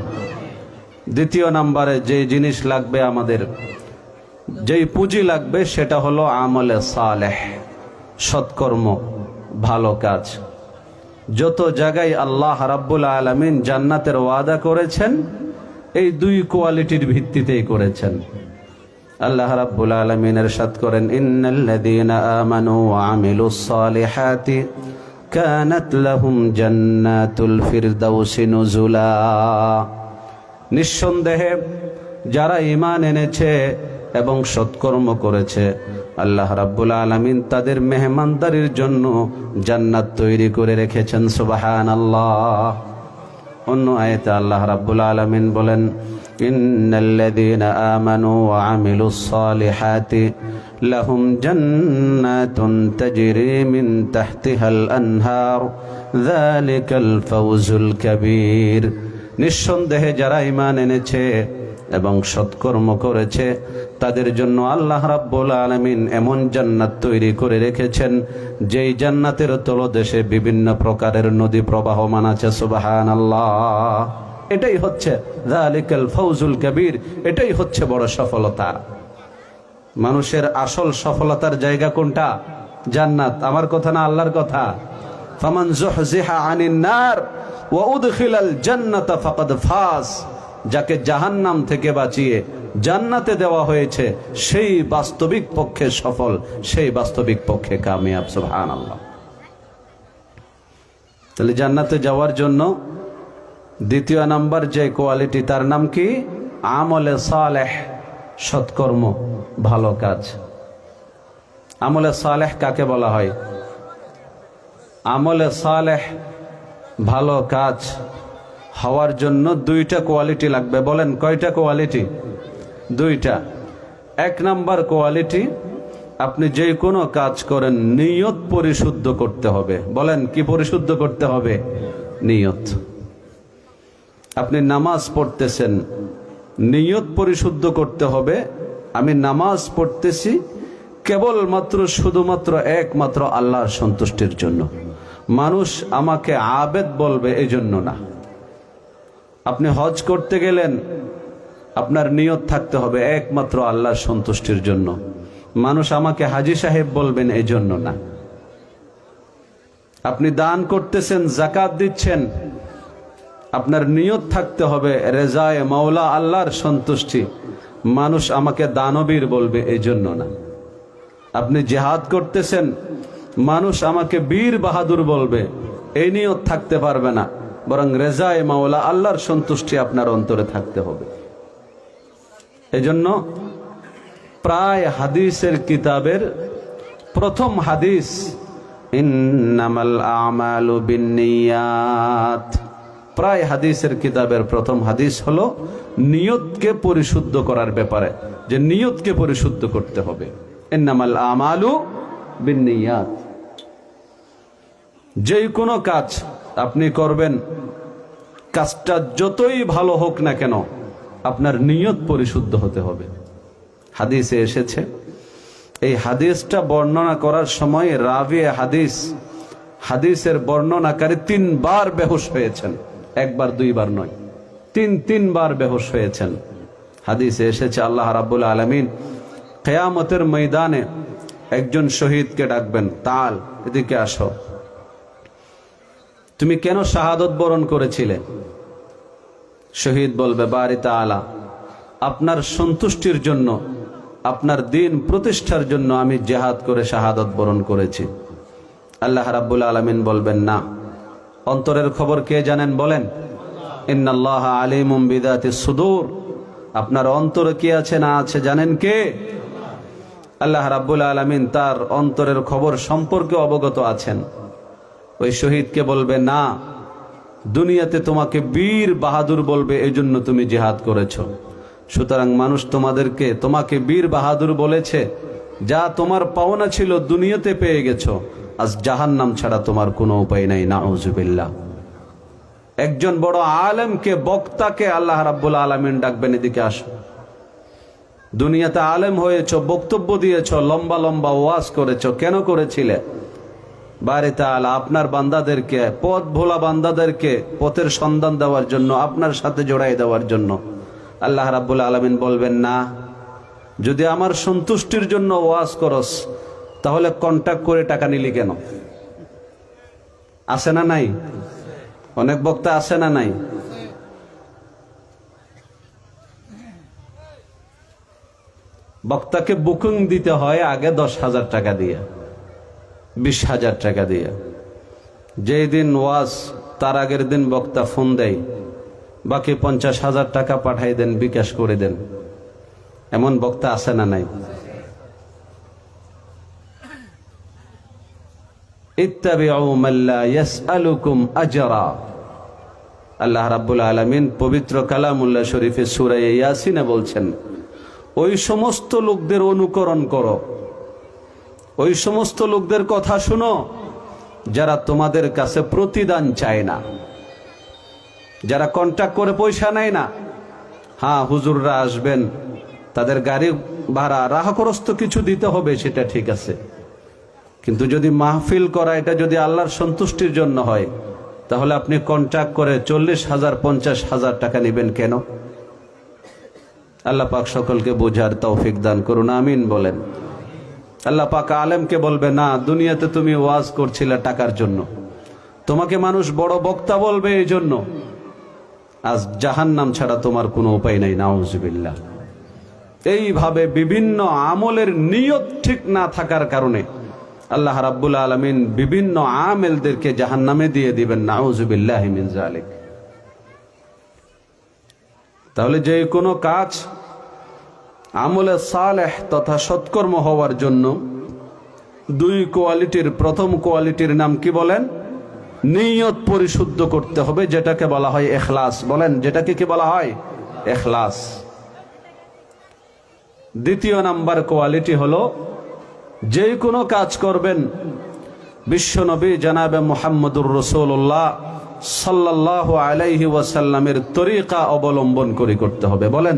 দ্বিতীয় নম্বরে যে জিনিস লাগবে, আমাদের যেই পুঁজি লাগবে সেটা হলো আমলে সালেহ, সৎকর্ম, ভালো কাজ। যত জায়গায় আল্লাহ রাব্বুল আলামিন জান্নাতের ওয়াদা করেছেন এই দুই কোয়ালিটির ভিত্তিতেই করেছেন। আল্লাহ রাব্বুল আলামিন ইরশাদ করেন, ইন্নাল্লাযীনা আমানু ওয়া আমিলুস সালিহাতি কানাত লাহুম জান্নাতুল ফিরদাউসি নুজুলা। নিঃসন্দেহে যারা ঈমান এনেছে এবং সৎকর্ম করেছে, আল্লাহ রাব্বুল আলামিন তাদের মেহমানদারির জন্য জান্নাত তৈরি করে রেখেছেন। সুবহানাল্লাহ। অন্য আয়াতে আল্লাহ রাব্বুল আলামিন বলেন, ইন্নাল্লাযীনা আমানু ওয়া আমিলুস সালিহাতি লাহুম জান্নাতুন তাজরি মিন তাহতিহাল আনহার যালিকাল ফাওজুল কাবীর। নিঃসন্দেহে যারা ঈমান এনেছে এবং সৎকর্ম করেছে তাদের জন্য আল্লাহ রাব্বুল আলামিন এমন জান্নাত তৈরি করে রেখেছেন যেই জান্নাতের তলদেশে বিভিন্ন প্রকারের নদী প্রবাহমান আছে। সুবহানাল্লাহ। এটাই হচ্ছে যালিকাল ফাওজুল কাবীর, এটাই হচ্ছে বড় সফলতা। মানুষের আসল সফলতার জায়গা কোনটা? জান্নাত। আমার কথা না, আল্লাহর কথা। ফামান যুহজিহা আনিন নার ওয়া উদখিলাল জান্নাতা ফাকাদ ফাজ। যাকে জাহান্নাম থেকে বাঁচিয়ে জান্নাতে দেওয়া হয়েছে, সেই বাস্তবিক পক্ষে সফল, সেই বাস্তবিক পক্ষে কামিয়াব। সুবহানাল্লাহ। তাহলে জান্নাতে যাওয়ার জন্য দ্বিতীয় নাম্বার যে কোয়ালিটি, তার নাম কি? আমলে সালেহ, সৎকর্ম, ভালো কাজ। আমলে সালেহ কাকে বলা হয়? আমলে সালেহ, ভালো কাজ হওয়ার জন্য দুইটা কোয়ালিটি লাগবে। বলেন কয়টা কোয়ালিটি? দুইটা। এক নাম্বার কোয়ালিটি, আপনি যে কোনো কাজ করেন নিয়ত পরিশুদ্ধ করতে হবে। বলেন কি পরিশুদ্ধ করতে হবে? নিয়ত। আপনি নামাজ পড়তেছেন, নিয়ত পরিশুদ্ধ করতে হবে। আমি নামাজ পড়তেছি কেবলমাত্র শুধুমাত্র একমাত্র আল্লাহর সন্তুষ্টির জন্য, মানুষ আমাকে আবেদ বলবে এই জন্য না। আপনি হজ করতে গেলেন, আপনার নিয়ত থাকতে হবে একমাত্র আল্লাহর সন্তুষ্টির জন্য, মানুষ আমাকে হাজী সাহেব বলবেন এই জন্য না। আপনি দান করতেছেন, যাকাত দিচ্ছেন, আপনার নিয়ত থাকতে হবে রেজায়ে মাওলা, আল্লাহর সন্তুষ্টি, মানুষ আমাকে দানবীর বলবে এই জন্য না। আপনি জিহাদ করতেছেন, মানুষ আমাকে বীর বাহাদুর বলবে, এই নিয়ত থাকতে পারবে না, বরং রেজায়ে মাওলা, আল্লাহর সন্তুষ্টি আপনার অন্তরে থাকতে হবে। এজন্য প্রায় হাদিসের কিতাবের প্রথম হাদিস ইন্নামাল আমালু বিন্নিয়াত, প্রায় হাদিসের কিতাবের প্রথম হাদিস হলো নিয়তকে পরিশুদ্ধ করার ব্যাপারে, যে নিয়তকে পরিশুদ্ধ করতে হবে। ইন্নামাল আমালু বিন্নিয়াত। যে কোনো কাজ আপনি করবেন, কাজটা যতই ভালো হোক না কেন, আপনার নিয়ত পরিশুদ্ধ হতে হবে। হাদিসে এসেছে, এই হাদিসটা বর্ণনা করার সময় রাবি হাদিস, হাদিসের বর্ণনাকারী 3 বার বেহুশ হয়েছেন, একবার দুইবার নয়, 3 বার বেহুশ হয়েছেন। হাদিসে এসেছে আল্লাহ রাব্বুল আলামিন কিয়ামতের ময়দানে একজন শহীদকে ডাকবেন, তাল এদিকে আসো, তুমি কেন শাহাদত বরণ করেছিলে? শহীদ বলবে, বারি তাআলা, আপনার সন্তুষ্টির জন্য, আপনার দিন প্রতিষ্ঠার জন্য আমি জিহাদ করে শাহাদত বরণ করেছি। আল্লাহ রাব্বুল আলামিন বলবেন, না, অন্তরের খবর কে জানেন? বলেন ইন্নাল্লাহ আলিমুম বিদাতিস সুদূর, আপনার অন্তরে কি আছে না আছে জানেন কে? আল্লাহ রাব্বুল আলামিন তার অন্তরের খবর সম্পর্কে অবগত আছেন। ওই শহীদকে বলবে, না, দুনিয়াতে তোমাকে বীর বাহাদুর বলবে, এই জন্য তুমি জিহাদ করেছো। সুতরাং মানুষ তোমাকে বীর বাহাদুর বলেছে, যা তোমার পাওনা ছিল দুনিয়াতে পেয়ে গেছো, আজ জাহান্নাম ছাড়া তোমার কোনো উপায় নাই। নাউজুবিল্লাহ। একজন বড় আলেমকে, বক্তাকে আল্লাহ রাব্বুল আলামিন ডাকবেন, এদিকে আসো। দুনিয়াতে আলেম হয়েছ, বক্তব্য দিয়েছ, লম্বা লম্বা ওয়াজ করেছ, কেন করেছিলে? বারি তাআলা আপনার বান্দাদেরকে, পথ ভোলা বান্দাদেরকে পথের সন্ধান দেওয়ার জন্য, আপনার সাথে জড়াই দেওয়ার জন্য। আল্লাহ রাব্বুল আলামিন বলবেন, না, যদি আমার সন্তুষ্টির জন্য ওয়াজ করস, তাহলে কন্টাক্ট করে টাকা নিলি কেন? আছে না নাই? অনেক বক্তা আছে না নাই? বক্তাকে বুকিং দিতে হয় আগে 10,000 টাকা দিয়ে, 20,000 টাকা দিয়ে। যেই দিন ওয়াজ, তার আগের দিন বক্তা ফোন দেয়, বাকি 50,000 টাকা পাঠাই দেন, বিকাশ করে দেন। এমন বক্তা আছে না নাই? ইত্তাবিউ মান লা ইয়াসআলুকুম আজরা। আল্লাহ রাব্বুল আলামিন পবিত্র কালামুল্লাহ শরীফে সূরা ইয়াসিনে বলছেন, ওই সমস্ত লোকদের অনুকরণ করো, ওই সমস্ত লোকদের কথা শুনো যারা তোমাদের কাছে প্রতিদান চায় না, যারা কন্ট্যাক্ট করে পয়সা নেয় না। হ্যাঁ, হুজুররা আসবেন, তাদের গাড়ি ভাড়া রাহ খরচ তো কিছু দিতে হবে, সেটা ঠিক আছে, কিন্তু যদি মাহফিল করা এটা যদি আল্লাহর সন্তুষ্টির জন্য হয়, তাহলে আপনি কন্ট্যাক্ট করে 40,000 50,000 টাকা নেবেন কেন? আল্লাহ পাক সকলকে বোঝার তৌফিক দান করুন, আমিন বলেন। আল্লাহ পাক আলেমকে বলবে, না, দুনিয়াতে তুমি ওয়াজ করছিলে টাকার জন্য, তোমাকে মানুষ বড় বক্তা বলবে এই জন্য, আজ জাহান্নাম ছাড়া তোমার কোনো উপায় নাই। নাউজুবিল্লাহ। এইভাবে বিভিন্ন আমলের নিয়ত ঠিক না থাকার কারণে আল্লাহ রাব্বুল আলামিন বিভিন্ন আমেলদেরকে জাহান্নামে দিয়ে দিবেন, নাউযুবিল্লাহি মিন যালিক। তাহলে যে কোনো কাজ আমলে সালেহ তথা সৎকর্ম হওয়ার জন্য দুই কোয়ালিটির, প্রথম কোয়ালিটির নাম কি বলেন? নিয়ত পরিশুদ্ধ করতে হবে, যেটাকে বলা হয় ইখলাস। বলেন, যেটাকে কি বলা হয়? ইখলাস। দ্বিতীয় নাম্বার কোয়ালিটি হলো যে কোনো কাজ করবেন বিশ্বনবী জনাবে মুহাম্মদুর রাসূলুল্লাহ সাল্লাল্লাহু আলাইহি ওয়াসাল্লামের তরিকা অবলম্বন করে করতে হবে। বলেন,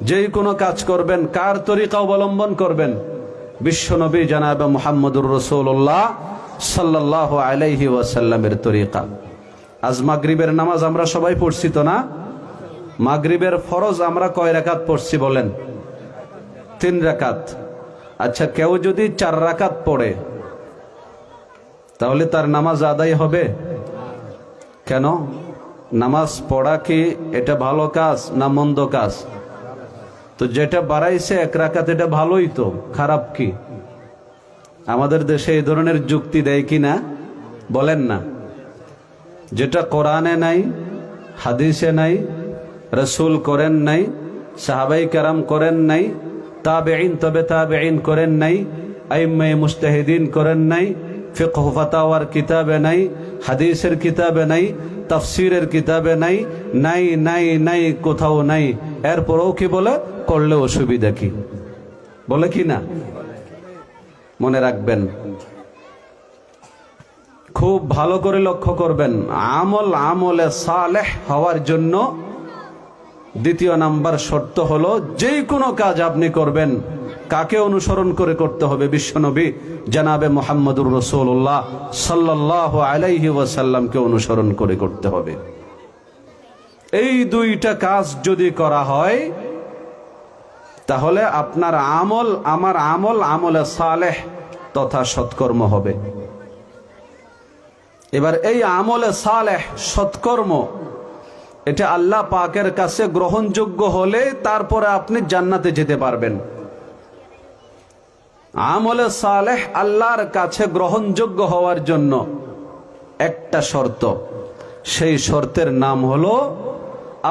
যে কোনো কাজ করবেন কার তরিকা অবলম্বন করবেন? বিশ্বনবী জনাবে মুহাম্মদুর রাসূলুল্লাহ সাল্লাল্লাহু আলাইহি ওয়াসাল্লামের তরিকা। আজ মাগরিবের নামাজ আমরা সবাই পড়ছি তো না? মাগরিবের ফরজ আমরা কয় রাকাত পড়ছি বলেন? 3 রাকাত। আচ্ছা, কেউ যদি 4 রাকাত পড়ে তাহলে তার নামাজ আদায় হবে? কেন? নামাজ পড়া কি এটা ভালো কাজ না মন্দ কাজ? তো যেটা বাড়াইছে 1 রাকাত, এটা ভালোই তো, খারাপ কি? আমাদের দেশে এই ধরনের যুক্তি দেয় কি না? বলেন না। যেটা কোরআনে নাই, হাদিসে নাই, রাসূল করেন নাই, সাহাবাই কেরাম করেন নাই, তাবেঈন তবে তাবেঈন করেন নাই, আইম্মায়ে মুজতাহিদিন করেন নাই, ফিকহ ফাতাওয়ার কিতাবে নাই, হাদিসের কিতাবে নাই, তাফসীরের কিতাবে নাই, নাই নাই নাই, কোথাও নাই। এরপরও কি বলে? করলে অসুবিধা কি? বলে কি না? মনে রাখবেন, খুব ভালো করে লক্ষ্য করবেন, আমলে সালেহ হওয়ার জন্য দ্বিতীয় নাম্বার শর্ত হলো যে কোনো কাজ আপনি করবেন কাকে অনুসরণ করে করতে হবে? বিশ্বনবী জনাবে মুহাম্মদুর রাসূলুল্লাহ সাল্লাল্লাহু আলাইহি ওয়াসাল্লামকে অনুসরণ করে করতে হবে। এই দুইটা কাজ যদি করা হয় তাহলে আপনার আমল, আমার আমল, আমলে সালেহ তথা সৎকর্ম হবে। এবার এই আমলে সালেহ সৎকর্ম এটা আল্লাহ পাকের কাছে গ্রহণযোগ্য হলে তারপরে আপনি জান্নাতে যেতে পারবেন। আমলে সালেহ আল্লাহর কাছে গ্রহণযোগ্য হওয়ার জন্য একটা শর্ত, সেই শর্তের নাম হলো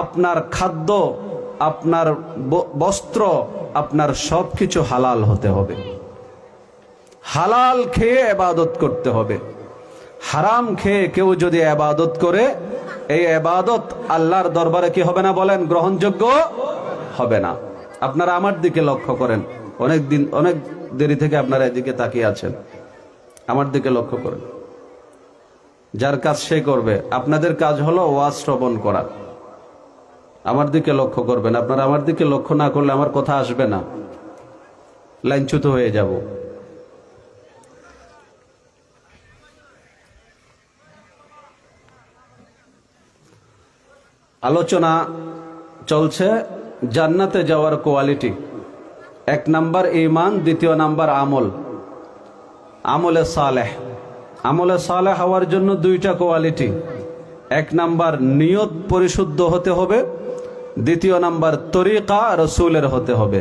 আপনার খাদ্য, আপনার বস্ত্র, আপনার সবকিছু হালাল হতে হবে। হালাল খেয়ে ইবাদত করতে হবে। হারাম খেয়ে কেউ যদি ইবাদত করে, এই ইবাদত আল্লাহর দরবারে কি হবে না? বলেন, গ্রহণযোগ্য হবে না। আপনারা আমার দিকে লক্ষ্য করেন, অনেক দেরি থেকে আপনারা এদিকে তাকিয়ে আছেন, আমার দিকে লক্ষ্য করেন। যার কাজ সে করবে, আপনাদের কাজ হলো ওয়াজ শ্রবণ করা। আমার দিকে লক্ষ্য করবেন। আপনারা আমার দিকে লক্ষ্য না করলে আমার কথা আসবে না, লাইনচ্যুত হয়ে যাব। আলোচনা চলছে জান্নাতে যাওয়ার কোয়ালিটি। 1 নাম্বার ঈমান, দ্বিতীয় নাম্বার আমল, আমলে সালেহ। আমলে সালেহ হওয়ার জন্য 2টা কোয়ালিটি। 1 নাম্বার নিয়ত পরিশুদ্ধ হতে হবে, দ্বিতীয় নাম্বার তরিকা রাসূলের হতে হবে।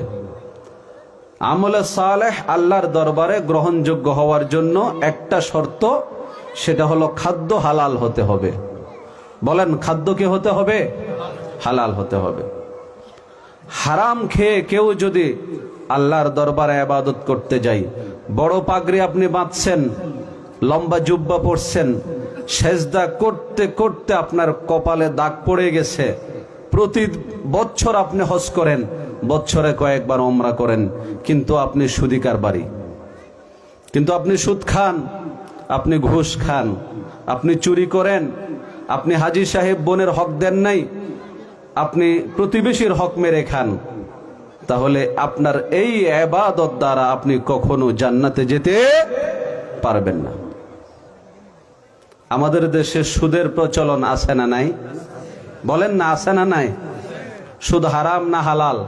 আমলে সালেহ আল্লাহর দরবারে গ্রহণযোগ্য হওয়ার জন্য একটা শর্ত, সেটা হলো খাদ্য হালাল হতে হবে। বলেন, খাদ্য কি হতে হবে? হালাল হতে হবে। হারাম খেয়ে কেউ যদি আল্লাহর দরবারে ইবাদত করতে যায়, বড় পাগড়ি আপনি বাঁধছেন, লম্বা জুব্বা পরছেন, সেজদা করতে করতে আপনার কপালে দাগ পড়ে গেছে, প্রতি বছর আপনি হজ করেন, বছরে কয়েকবার উমরা করেন, কিন্তু আপনি সুদিকার বাড়ি, কিন্তু আপনি সুদ খান, আপনি ঘুষ খান, আপনি চুরি করেন, আপনি হাজী সাহেব বোনের হক দেন নাই, আপনি প্রতিবেশীর হক মেরে খান, তাহলে আপনার এই ইবাদত দ্বারা আপনি কখনো জান্নাতে যেতে পারবেন না। আমাদের দেশে সুদের প্রচলন আছে না নাই? বলেন না, আছে না নাই? সুদ হারাম না হালাল?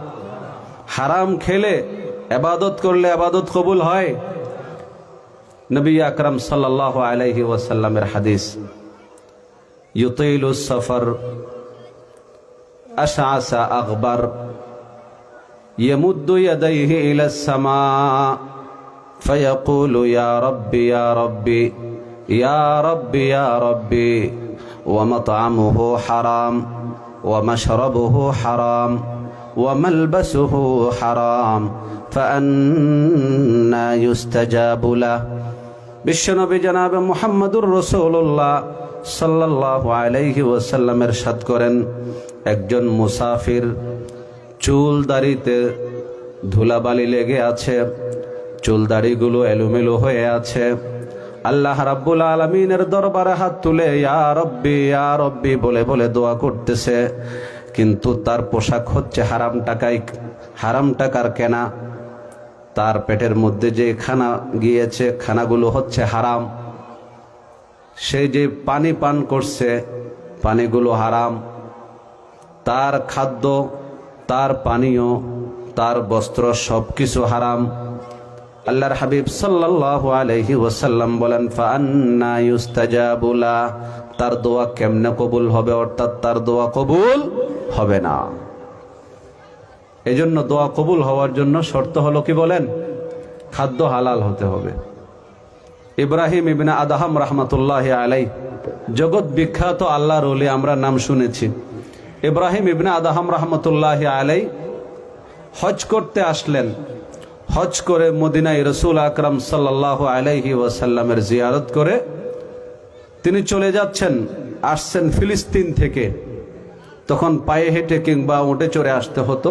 হারাম খেলে ইবাদত করলে ইবাদত কবুল হয়? নবী আকরাম সাল্লাল্লাহু আলাইহি ওয়াসাল্লামের হাদিস, ইউতিলুস সফর আশআসা আগবার ইয়ামুদ্দু ইয়াদাইহি ইলাস সামা ফায়াকুলু ইয়া রাব্বি ইয়া রাব্বি ইয়া রাব্বি ইয়া রাব্বি ওয়া মাতআমুহু হারাম ওয়া মাশরাবুহু হারাম ওয়া মালবাসুহু হারাম ফাআন্না ইউস্তাজাবু লাহ। বিশ্বনবী জনাবে মুহাম্মদুর রাসূলুল্লাহ সাল্লাল্লাহু আলাইহি ওয়াসাল্লাম ইরশাদ করেন, একজন মুসাফির, চুল দাড়িতে ধুলাবালি লেগে আছে, চুল দাড়িগুলো এলোমেলো হয়ে আছে, আল্লাহ রাব্বুল আলামিনের দরবারে হাত তুলে ইয়া রব্বি বলে বলে দোয়া করতেছে, কিন্তু তার পোশাক হচ্ছে হারাম টাকার কেনা, তার পেটের মধ্যে যে খানা গিয়েছে খানাগুলো হচ্ছে হারাম, সে যে পানি পান করছে পানিগুলো হারাম, তার খাদ্য, তার পানীয়, তার বস্ত্র সবকিছু হারাম। আল্লাহর হাবিব সাল্লাল্লাহু আলাইহি ওয়াসাল্লাম বলেন, ফাআন্না ইউস্তাজাবু লাহ, তার দোয়া কেমনে কবুল হবে? অর্থাৎ তার দোয়া কবুল হবে না। এজন্য দোয়া কবুল হওয়ার জন্য শর্ত হলো কি বলেন? খাদ্য হালাল হতে হবে। ইব্রাহিম ইবনে আদহাম রাহমাতুল্লাহি আলাইহি, জগৎ বিখ্যাত আল্লাহর ওলি, আমরা নাম শুনেছি। ইব্রাহিম ইবনে আদহাম রাহমাতুল্লাহি আলাইহি হজ করতে আসলেন। হজ করে মদিনায় রাসূল আকরাম সাল্লাল্লাহু আলাইহি ওয়াসাল্লামের জিয়ারত করে তিনি চলে যাচ্ছেন। আসছেন ফিলিস্তিন থেকে, তখন পায়ে হেঁটে কিংবা উটে চড়ে আসতে হতো।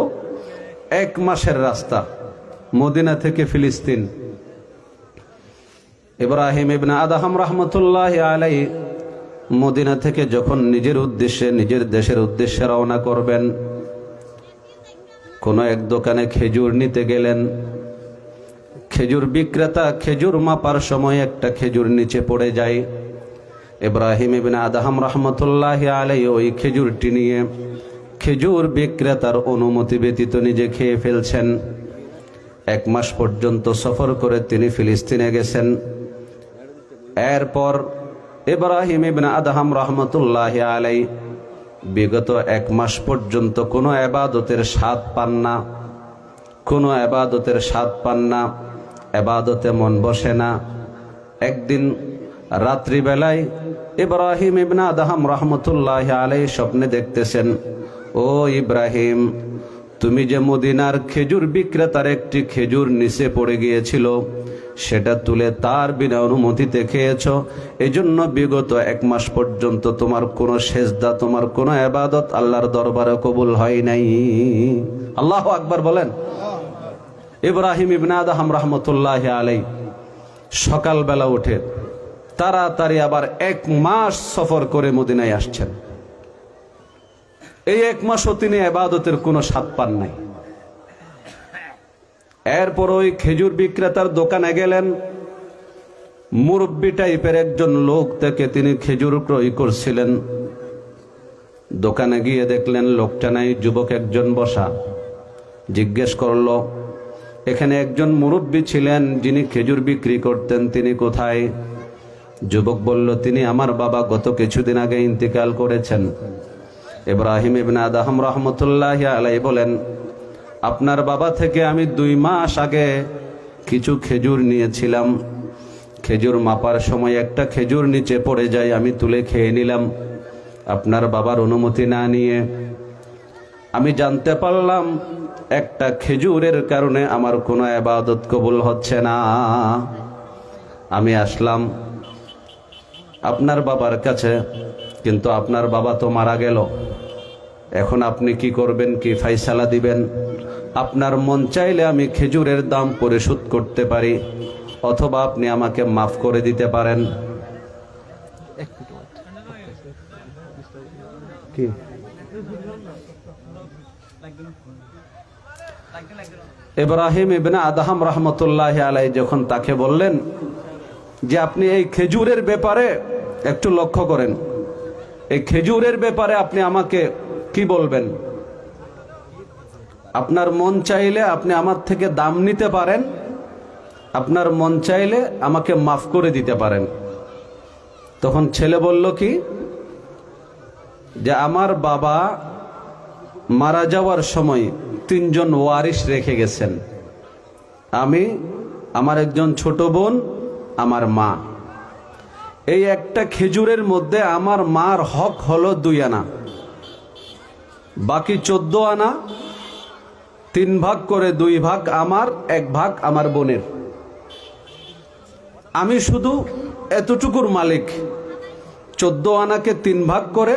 1 মাসের রাস্তা মদিনা থেকে ফিলিস্তিন। ইব্রাহিম ইবনে আদহাম রাহমাতুল্লাহি আলাইহি মদিনা থেকে যখন নিজের উদ্দেশ্যে, নিজের দেশের উদ্দেশ্যে রওনা করবেন, কোন এক দোকানে খেজুর নিতে গেলেন। খেজুর বিক্রেতা খেজুর মাপার সময় একটা খেজুর নিচে পড়ে যায়। ইব্রাহিম ইবনে আদহাম রাহমাতুল্লাহি আলাইহি ওই খেজুরটি নিয়ে খেজুর বিক্রেতার অনুমতি ব্যতীত নিজে খেয়ে ফেলছেন। 1 মাস পর্যন্ত সফর করে তিনি ফিলিস্তিনে গেছেন। এরপর ইব্রাহিম ইবনে আদহাম রাহমাতুল্লাহি আলাইহি বিগত 1 মাস পর্যন্ত কোনো ইবাদতের স্বাদ পান না, কোনো ইবাদতের স্বাদ পান না, ইবাদতে মন বসে না। একদিন রাত্রিবেলায় ইব্রাহিম ইবনে আদহাম রাহমাতুল্লাহি আলাইহি স্বপ্নে দেখতেছেন, ও ইব্রাহিম, তুমি যে মদিনার খেজুর বিক্রেতার একটি খেজুর নিচে পড়ে গিয়েছিল, সেটা তুলে তার বিনা অনুমতিতে খেয়েছ, এজন্য বিগত 1 মাস পর্যন্ত তোমার কোনো সেজদা, তোমার কোনো ইবাদত আল্লাহর দরবারে কবুল হয় নাই। আল্লাহু আকবার বলেন। ইব্রাহিম ইবনে আদহাম রাহমাতুল্লাহি আলাইহি সকালবেলা উঠে তাড়াতাড়ি আবার 1 মাস সফর করে মদিনায় আসছেন। এই 1 মাসও তিনি ইবাদতের কোনো স্বাদ পান নাই। এরপর ওই খেজুর বিক্রেতার দোকানে গেলেন। মুরব্বী টাইপের একজন লোক থেকে তিনি খেজুর ক্রয় করছিলেন। দোকানে গিয়ে দেখলেন লোকটা নাই, যুবক একজন বসা। জিজ্ঞেস করলো, এখানে একজন মুরব্বী ছিলেন যিনি খেজুর বিক্রি করতেন, তিনি কোথায়? যুবক বলল, তিনি আমার বাবা, গত কিছুদিন আগে ইন্তিকাল করেছেন। ইব্রাহিম ইবনে আদহাম রাহমাতুল্লাহি আলাইহি বলেন, আপনার বাবা থেকে আমি 2 মাস আগে কিছু খেজুর নিয়েছিলাম। খেজুর মাপার সময় একটা খেজুর নিচে পড়ে যায়, আমি তুলে খেয়ে নিলাম আপনার বাবার অনুমতি না নিয়ে। আমি জানতে পারলাম একটা খেজুরের কারণে আমার কোনো ইবাদত কবুল হচ্ছে না। আমি আসলাম আপনার বাবার কাছে, কিন্তু আপনার বাবা তো মারা গেল। এখন আপনি কি করবেন, কি ফাইসালা দিবেন? আপনার মন চাইলে আমি খেজুরের দাম পরিশোধ করতে পারি, অথবা আপনি আমাকে মাফ করে দিতে পারেন। কি ইব্রাহিম ইবনে আদহাম রাহমাতুল্লাহি আলাইহি যখন তাকে বললেন যে আপনি এই খেজুরের ব্যাপারে একটু লক্ষ্য করেন, এই খেজুরের ব্যাপারে আপনি আমাকে কি বলবেন? আপনার মন চাইলে আপনি আমার থেকে দাম নিতে পারেন, আপনার মন চাইলে আমাকে মাফ করে দিতে পারেন। তখন ছেলে বলল কি, যে আমার বাবা মারা যাওয়ার সময় তিনজন ওয়ারিশ রেখে গেছেন। আমি, আমার একজন ছোট বোন, আমার মা। এই একটা খেজুরের মধ্যে আমার মার হক হলো 2 আনা, বাকি 14 আনা 3 ভাগ করে 2 ভাগ আমার, 1 ভাগ আমার বোনের। আমি শুধু এতটুকুর মালিক। 14 আনাকে 3 ভাগ করে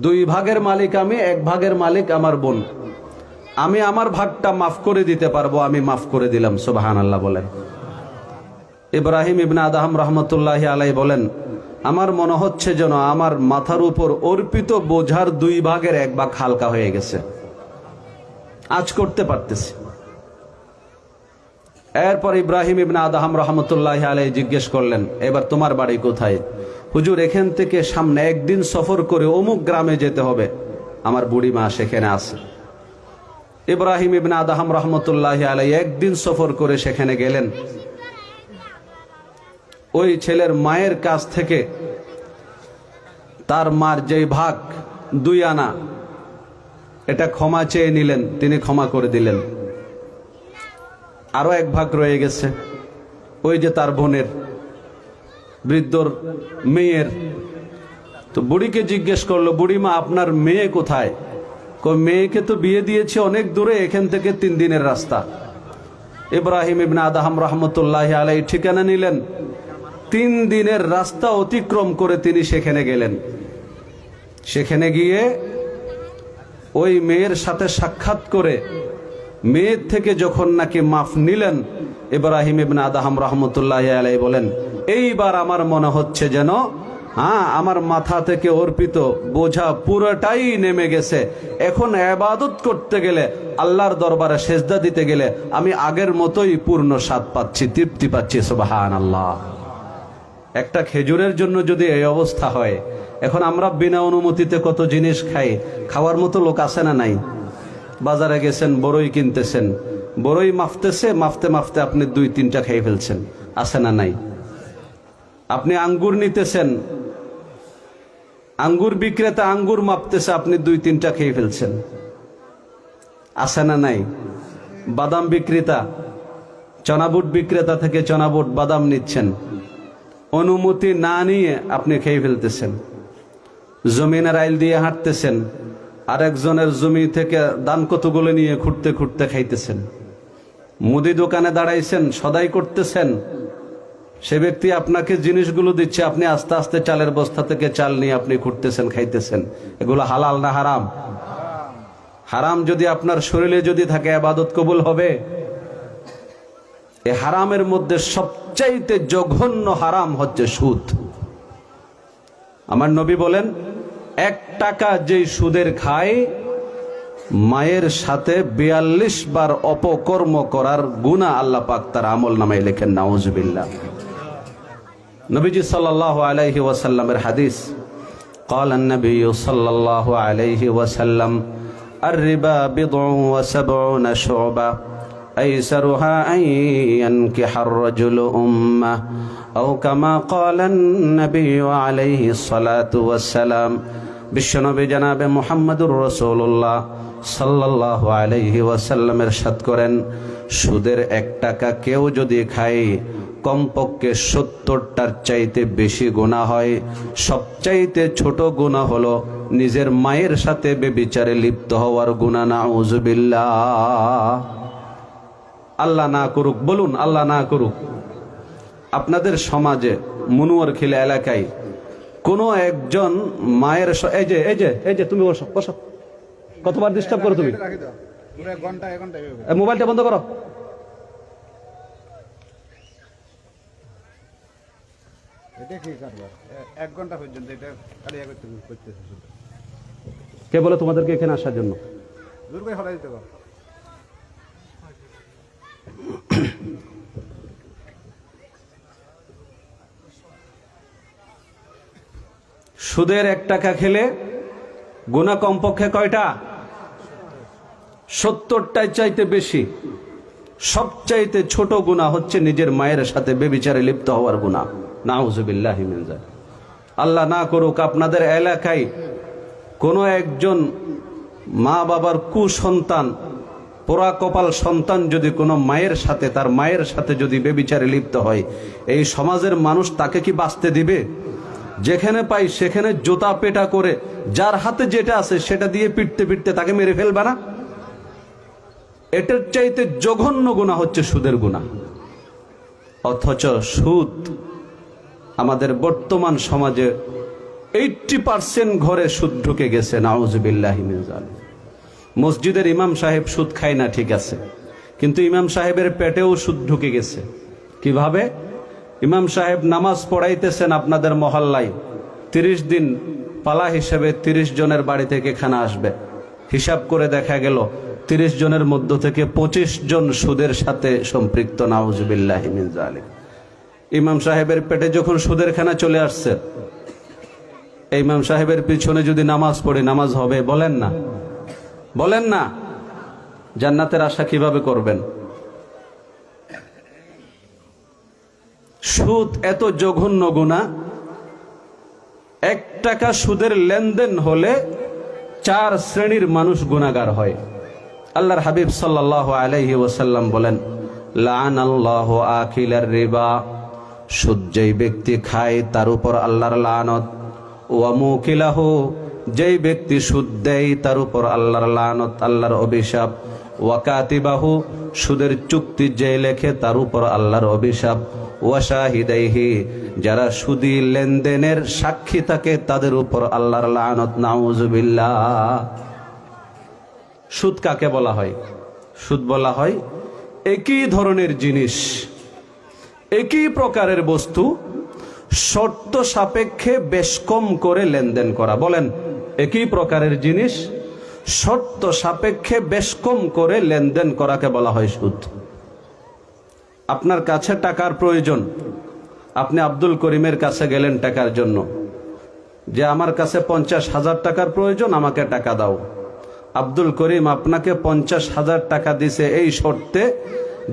2 ভাগের মালিক আমি, 1 ভাগের মালিক আমার বোন। আমি আমার ভাগটা মাফ করে দিতে পারবো, আমি মাফ করে দিলাম। সুবহানাল্লাহ বলেন। ইব্রাহিম ইবনে আদহাম রহমতুল্লাহি আলাইহি বলেন, আমার মনে হচ্ছে যেন আমার মাথার উপর অর্পিত বোঝার 2 ভাগের 1 ভাগ হালকা হয়ে গেছে, আজ করতে পারতেছি। এরপর ইব্রাহিম ইবনে আদহাম রহমতুল্লাহি আলাইহি জিজ্ঞেস করলেন, এবার তোমার বাড়ি কোথায়? হুজুর, এখান থেকে সামনে একদিন সফর করে অমুক গ্রামে যেতে হবে, আমার বুড়ি মা সেখানে আছে। ইব্রাহিম ইবনে আদহাম রহমতুল্লাহি আলাইহি একদিন সফর করে সেখানে গেলেন। ওই ছেলের মায়ের কাছ থেকে তার মার যেই ভাগ 2 আনা, এটা ক্ষমা চেয়ে নিলেন, তিনি ক্ষমা করে দিলেন। আরো 1 ভাগ রয়ে গেছে, ওই যে তার বোনের, বৃদ্ধর মেয়ের। তো বুড়িকে জিজ্ঞেস করলো, বুড়িমা আপনার মেয়ে কোথায়? মেয়েকে তো বিয়ে দিয়েছে অনেক দূরে, এখান থেকে 3 দিনের রাস্তা। ইব্রাহিম ইবনে আদহাম রহমতুল্লাহি আলাইহি ঠিকানা নিলেন। 3 দিনের রাস্তা অতিক্রম করে তিনি সেখানে গেলেন। সেখানে গিয়ে ওই মেয়ের সাথে সাক্ষাৎ করে মেয়ের থেকে যখন নাকি মাফ নিলেন, ইব্রাহিম ইবনে আদহাম রহমতুল্লাহি আলাইহি বলেন, এইবার আমার মনে হচ্ছে যেন আমার মাথা থেকে অর্পিত বোঝা পুরোটাই নেমে গেছে। এখন ইবাদত করতে গেলে, আল্লাহর দরবারে সেজদা দিতে গেলে আমি আগের মতোই পূর্ণ স্বাদ পাচ্ছি, তৃপ্তি পাচ্ছি। সুবহানাল্লাহ। একটা খেজুরের জন্য যদি এই অবস্থা হয়, এখন আমরা বিনা অনুমতিতে কত জিনিস খাই। খাওয়ার মতো লোক আছে না নাই? বাজারে গেছেন, বড়ই কিনতেছেন, বড়ই মাফতেছে, মাফতে মাফতে আপনি 2-3টা খেয়ে ফেলছেন, আছে না নাই? আপনি আঙ্গুর নিতেছেন, আঙ্গুর বিক্রেতা আঙ্গুর মাপতেছে, আপনি 2-3টা খেয়ে ফেলছেন, আছে না নাই? বাদাম বিক্রেতা, চনাবুট বিক্রেতা থেকে চনাবুট বাদাম নিচ্ছেন, অনুমতি না নিয়ে আপনি খেয়ে ফেলতেছেন। জমিনের আইল দিয়ে হাঁটতেছেন, আরেকজনের জমি থেকে দান কতগুলো নিয়ে খুঁড়তে খুঁড়তে খাইতেছেন। মুদি দোকানে দাঁড়াইছেন, সদাই করতেছেন, সে ব্যক্তি আপনাকে জিনিসগুলো দিচ্ছে, আপনি আস্তে আস্তে চালের বস্তা থেকে চাল নিয়ে আপনি খুঁড়তেছেন, খাইতেছেন। এগুলো হালাল না হারাম? হারাম যদি আপনার শরীরে যদি থাকে, ইবাদত কবুল হবে? এই হারামের মধ্যে সবচাইতে জঘন্য হারাম হচ্ছে সুদ। আমার নবী বলেন, 1 টাকা যেই সুদের খায়, মায়ের সাথে 42 বার অপকর্ম করার গুনাহ আল্লাহ পাক তার আমল নামায় লেখেন। নাউজুবিল্লাহ। নবীজি সাল্লাল্লাহু আলাইহি ওয়াসাল্লামের হাদিস, قال النبي صلى الله عليه وسلم الربا 70 شعبة أيسرها أن ينكح الرجل أمه أو كما قال النبي عليه الصلاة والسلام। বিশ্বনবী জনাবে মুহাম্মদুর রাসূলুল্লাহ সাল্লাল্লাহু আলাইহি ওয়াসাল্লাম ইরশাদ করেন, সুদের 1 টাকা কেউ যদি খায়, কমপক্ষে 70টার চাইতে বেশি গুনাহ হয়। সবচাইতে ছোট গুনাহ হলো নিজের মায়ের সাথে বেবিচারে লিপ্ত হওয়ার গুনাহ। নাউজুবিল্লাহ। আল্লাহ না করুক, বলুন আল্লাহ না করুক। আপনাদের সমাজে মনুয়ারখিলা এলাকায় কোনো একজন মায়ের, এই যে এই যে এই যে তুমি বসো বসো, কতবার ডিস্টার্ব করো তুমি? মোবাইলটা বন্ধ করো। কে বলে তোমাদেরকে এখানে আসার জন্য? সুদের 1 টাকা খেলে গুনাহ কমপক্ষে কয়টা? 70টার চাইতে বেশি। সবচাইতে ছোট গুনাহ হচ্ছে নিজের মায়ের সাথে বেবিচারে লিপ্ত হওয়ার গুনাহ। নাউজুবিল্লাহি মিন যালিক। আল্লাহ না করুক আপনাদের এলাকায় কোনো একজন মা বাবার কুসন্তান, পোড়া কপাল সন্তান যদি কোনো মায়ের সাথে, তার মায়ের সাথে যদি বেবিচারে লিপ্ত হয়, এই সমাজের মানুষ তাকে কি বাঁচতে দিবে? যেখানে পাই সেখানে জুতা পেটা করে যার হাতে যেটা আছে সেটা দিয়ে পিটতে পিটতে তাকে মেরে ফেলবে না? এটার চাইতে জঘন্য গুনাহ হচ্ছে সুদের গুনাহ। অথচ সুদ আমাদের বর্তমান সমাজে 80% ঘরে সুদ ঢুকে গেছে। নাউজুবিল্লাহি মিন যালিক। মসজিদের ইমাম সাহেব সুদ খায় না, ঠিক আছে, কিন্তু ইমাম সাহেবের পেটেও সুদ ঢুকে গেছে। কিভাবে? ইমাম সাহেব নামাজ পড়াইতেছেন আপনাদের মহল্লায়, 30 দিন পালা হিসেবে 30 জনের বাড়ি থেকে খানা আসবে। হিসাব করে দেখা গেল 30 জনের মধ্য থেকে 25 জন সুদের সাথে সম্পৃক্ত। নাউজুবিল্লাহি মিন যালিক। ইমাম সাহেবের পেটে যখন সুদের খানা চলে আসছে, এই ইমাম সাহেবের পিছনে যদি নামাজ পড়ে নামাজ হবে? বলেন না, বলেন না। জান্নাতের আশা কিভাবে করবেন? সুদ এত জঘন্য গুনাহ, 1 টাকা সুদের লেনদেন হলে 4 শ্রেণীর মানুষ গুনাহগার হয়। আল্লাহর হাবিব সাল্লাল্লাহু আলাইহি ওয়াসাল্লাম বলেন, লাআনাল্লাহু আকিলার রিবা, সুদ যেই ব্যক্তি খায় তার উপর আল্লাহর লানত। ওয়া মুকিলাহু, যেই ব্যক্তি সুদ দেয় তার উপর আল্লাহর লানত, আল্লাহর অভিশাপ। ওয়া কাতিবাহু, সুদের চুক্তি যে লেখে তার উপর আল্লাহর অভিশাপ। ওয়া শাহিদাইহি, যারা সুদি লেনদেনের সাক্ষী থাকে তাদের উপর আল্লাহর লানত। নাউজুবিল্লাহ। সুদ কাকে বলা হয়? সুদ বলা হয় একই ধরনের জিনিস, একই প্রকারের বস্তু শর্ত সাপেক্ষে বেশ কম করে লেনদেন করা। বলেন, একই প্রকারের জিনিস শর্ত সাপেক্ষে বেশ কম করে লেনদেন করাকে বলা হয় সুদ। আপনার কাছে টাকার প্রয়োজন, আপনি আব্দুল করিমের কাছে গেলেন টাকার জন্য, যে আমার কাছে 50,000 টাকার প্রয়োজন, আমাকে টাকা দাও। আব্দুল করিম আপনাকে 50,000 টাকা দিছে এই শর্তে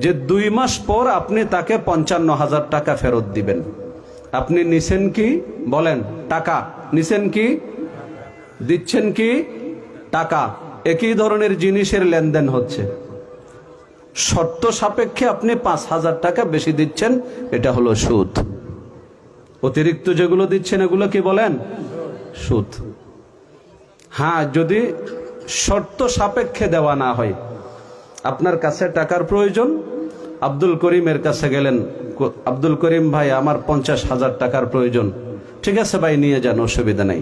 যে 2 মাস পর আপনি তাকে 55,000 টাকা ফেরত দিবেন। আপনি নিছেন কি? বলেন, টাকা নিছেন কি? দিচ্ছেন কি? টাকা। একই ধরনের জিনিসের লেনদেন হচ্ছে, শর্ত সাপেক্ষে আপনি 5,000 টাকা বেশি দিচ্ছেন, এটা হলো সুদ। অতিরিক্ত যেগুলো দিচ্ছেন এগুলো কি বলেন? সুদ। হ্যাঁ, যদি শর্ত সাপেক্ষে দেওয়া না হয়, আপনার কাছে টাকার প্রয়োজন, আব্দুল করিমের কাছে গেলেন, আব্দুল করিম ভাই আমার 50,000 টাকার প্রয়োজন। ঠিক আছে ভাই, নিয়ে যান, অসুবিধা নাই।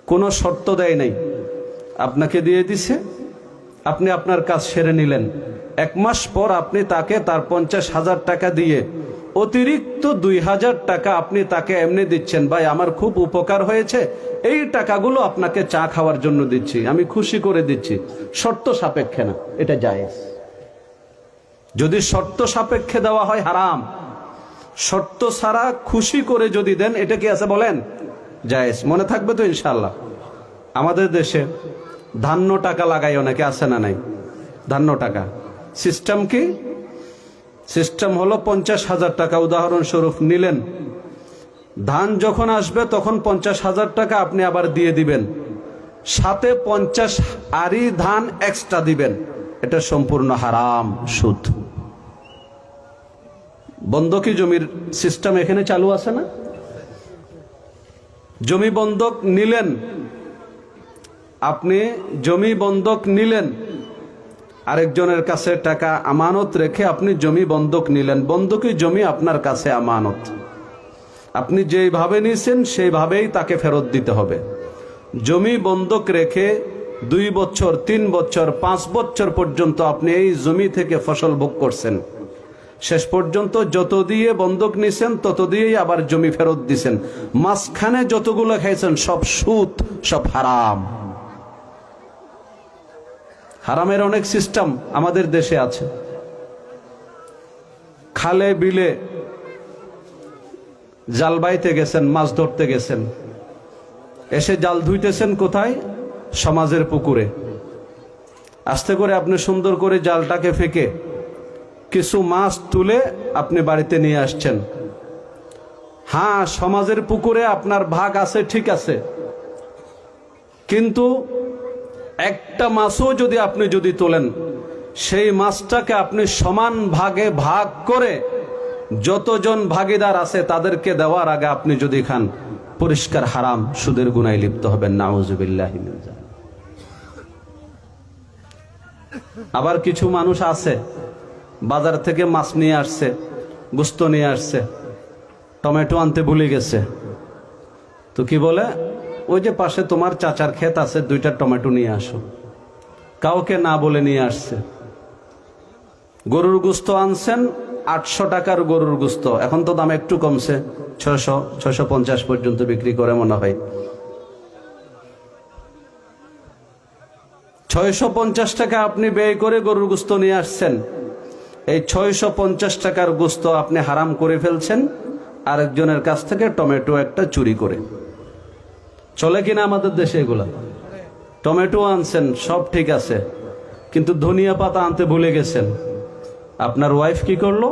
কোনো শর্ত দেয় নাই, আপনাকে দিয়ে দিছে, আপনি আপনার কাজ সেরে নিলেন। 1 মাস পর আপনি তাকে তার 50,000 টাকা দিয়ে অতিরিক্ত 2,000 টাকা আপনি তাকে এমনি দিচ্ছেন, ভাই আমার খুব উপকার হয়েছে, এই টাকাগুলো আপনাকে চা খাওয়ার জন্য দিচ্ছি, আমি খুশি করে দিচ্ছি। শর্ত সাপেক্ষে না, এটা জায়েজ। যদি শর্ত সাপেক্ষে দেওয়া হয় হারাম। শর্ত ছাড়া খুশি করে যদি দেন, এটা কি আছে বলেন? জায়েজ। মনে থাকবে তো ইনশাআল্লাহ। আমাদের দেশে ধান্য টাকা লাগাই অনেকে, আছে না নাই? ধান্য টাকা সিস্টেম কি? সিস্টেম হলো 50,000 টাকা উদাহরণস্বরূপ নিলেন, ধান যখন আসবে তখন 50,000 টাকা আপনি আবার দিয়ে দিবেন, সাথে 50 আরি ধান এক্সট্রা দিবেন। এটা সম্পূর্ণ হারাম, সুদ। বন্ধকি জমির সিস্টেম এখানে চালু আছে না? জমি বন্ধক নিলেন, আপনি জমি বন্ধক নিলেন, আরেকজনের কাছে টাকা আমানত রেখে আপনি জমি বন্ধক নিলেন। বন্ধকি জমি আপনার কাছে আমানত, আপনি যেইভাবে নিয়েছেন সেইভাবেই তাকে ফেরত দিতে হবে। জমি বন্ধক রেখে 2 বছর, 3 বছর, 5 বছর পর্যন্ত আপনি এই জমি থেকে ফসল ভোগ করছেন, শেষ পর্যন্ত যত দিয়ে বন্ধক নিছেন তত দিয়েই আবার জমি ফেরত দিছেন। মাঝখানে যতগুলো খাইছেন সব সুদ, সব হারাম। হারামের অনেক সিস্টেম আমাদের দেশে আছে। খালে বিলে জাল বাইতে গেছেন, মাছ ধরতে গেছেন, এসে জাল ধুইতেছেন কোথায়? সমাজের পুকুরে। আস্তে করে আপনি সুন্দর করে জালটাকে ফেকে কিছু মাছ তুলে আপনি বাড়িতে নিয়ে আসছেন। হ্যাঁ, সমাজের পুকুরে আপনার ভাগ আছে, ঠিক আছে, কিন্তু একটা মাছও যদি তোলেন, সেই মাছটাকে আপনি সমান ভাগে ভাগ করে যতজন ভাগীদার আছে তাদেরকে দেওয়ার আগে আপনি যদি খান, পরিষ্কার হারাম, সুদের গুনায় লিপ্ত হবেন। নাউজুবিল্লাহি মিন যালিক। আবার কিছু মানুষ আছে বাজার থেকে মাছ নিয়ে আসছে, গোস্ত নিয়ে আসছে, টমেটো আনতে ভুলে গেছে, তো কি বলে, ওই যে পাশে তোমার চাচার ক্ষেত আছে, 2টা টমেটো নিয়ে আসো। কাউকে না বলে নিয়ে আসছে। গরুর গোস্ত আনছেন 800 টাকার গরুর গোস্ত, এখন তো দাম একটু কমছে, 600-650 পর্যন্ত বিক্রি করে মনে হয়। 650 টাকা আপনি ব্যয় করে গরুর গোস্ত নিয়ে আসছেন। এই 650 টাকার গোস্ত আপনি হারাম করে ফেলছেন আরেকজনের কাছ থেকে টমেটো একটা চুরি করে। চলে কিনা আমাদের দেশে এগুলা? টমেটো আনছেন, সব ঠিক আছে, কিন্তু ধনিয়া পাতা আনতে ভুলে গেছেন। আপনার ওয়াইফ কি করলো?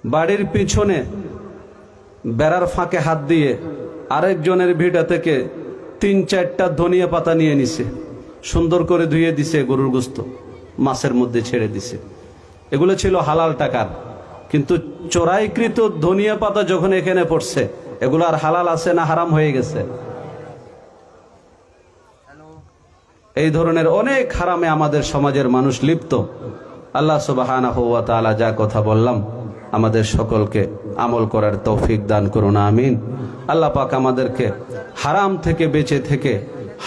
বাড়ির পিছনে বেড়ার ফাঁকে হাত দিয়ে আরেকজনের ভিটা থেকে 3-4টা ধনিয়া পাতা নিয়ে নিছে, সুন্দর করে ধুয়ে দিছে, গরুর গোস্ত মাছের মধ্যে ছেড়ে দিছে। এগুলো ছিল হালাল টাকার, কিন্তু চোরাইকৃত ধনিয়া পাতা যখন এখানে পড়ছে, এগুলো আর হালাল আছে না হারাম হয়ে গেছে? এই ধরনের অনেক হারামে আমাদের সমাজের মানুষ লিপ্ত। আল্লাহ সুবহানাহু ওয়া তাআলা যা কথা বললাম আমাদের সকলকে আমল করার তৌফিক দান করুন, আমিন। আল্লাহ পাক আমাদেরকে হারাম থেকে বেঁচে থেকে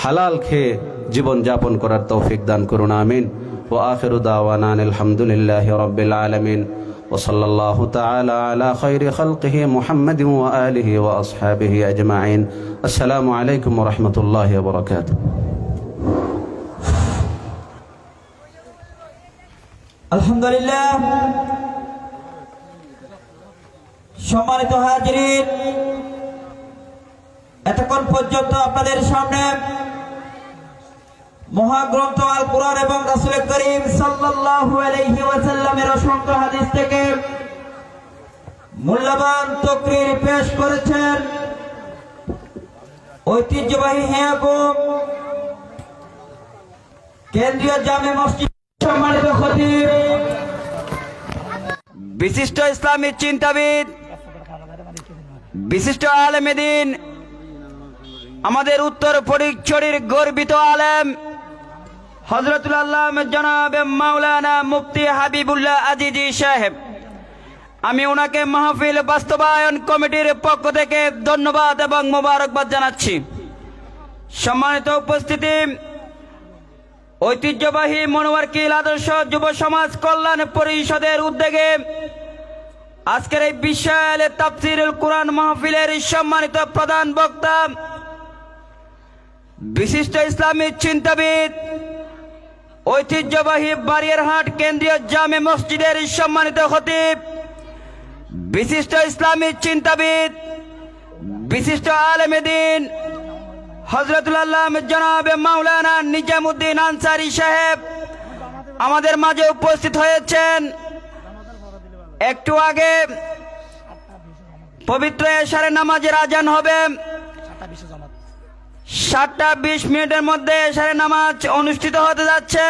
হালাল খেয়ে জীবন যাপন করার তৌফিক দান করুন, আমিন। ওয়া আখিরু দাওয়ানা আলহামদুলিল্লাহি রাব্বিল আলামিন ওয়া সাল্লাল্লাহু তাআলা আলা খায়রি খালকিহি মুহাম্মাদিন ওয়া আলিহি ওয়া আসহাবিহি আজমাইন। আসসালামু আলাইকুম ওয়া রাহমাতুল্লাহি ওয়া বারাকাতুহু। আলহামদুলিল্লাহ। সম্মানিত হাজিরিন, এতক্ষণ পর্যন্ত আপনাদের সামনে মহাগ্রন্থ আল কুরআন এবং রাসূল করিম সাল্লাল্লাহু আলাইহি ওয়াসাল্লামের অসংখ্য হাদিস থেকে মূল্যবান তাকরীর পেশ করেছেন ঐতিহ্যবাহী হেয়াকুম কেন্দ্রীয় জামে মসজিদ সম্মানিত খতিব, বিশিষ্ট ইসলামী চিন্তাবিদ, বিশিষ্ট আলেমে দ্বীন, আমাদের উত্তর ফটিকছড়ির গর্বিত আলেম হযরতুল আল্লামা জনাব মাওলানা মুফতি হাবিবুল্লাহ আজিজি সাহেব, আমি ওনাকে মাহফিল বাস্তবায়ন কমিটির পক্ষ থেকে ধন্যবাদ এবং মোবারকবাদ জানাচ্ছি। সম্মানিত উপস্থিতি, ঐতিহ্যবাহী মনোয়ারকিল আদর্শ যুব সমাজ কল্যাণ পরিষদের উদ্যোগে আজকের এই বিশাল তাফসীরুল কুরআন মাহফিলের সম্মানিত প্রধান বক্তা, বিশিষ্ট ইসলামী চিন্তাবিদ, ঐতিহ্যবাহী বারিয়ারহাট কেন্দ্রীয় জামে মসজিদের সম্মানিত খতিব, বিশিষ্ট ইসলামী চিন্তাবিদ, বিশিষ্ট আলেমে দ্বীন হযরতুল আল্লামা জনাব মাওলানা নিজামউদ্দিন আনসারী সাহেব আমাদের মাঝে উপস্থিত হয়েছেন। একটু আগে পবিত্র এশারের নামাজের আজান হবে। 7:20 মধ্যে এশারের নামাজ অনুষ্ঠিত হতে যাচ্ছে।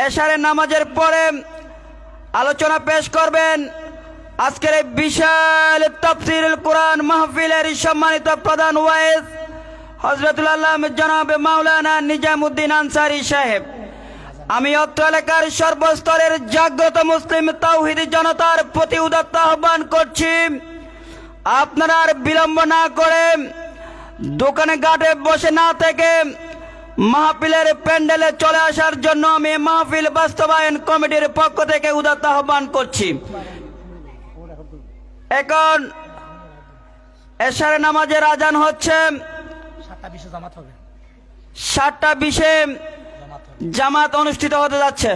এশারের নামাজের পরে আলোচনা পেশ করবেন আজকের এই বিশাল তাফসীরুল কুরআন মাহফিলের সম্মানিত প্রধান ওয়াইজ হযরতুল আল্লামা জনাব মাওলানা নিজামউদ্দিন আনসারী সাহেব। আমি অত্র এলাকার সর্বস্তরের জাগ্রত মুসলিম তাওহীদি জনতার প্রতি উদাত্ত আহ্বান করছি, আপনারা আর বিলম্ব না করে দোকানে ঘাটে বসে না থেকে মাহফিলের প্যান্ডেলে চলে আসার জন্য আমি মাহফিল বাস্তবায়ন কমিটির পক্ষ থেকে উদাত্ত আহ্বান করছি। এখন এশারের নামাজের আজান হচ্ছে। 7:20 জামাত অনুষ্ঠিত হতে যাচ্ছে।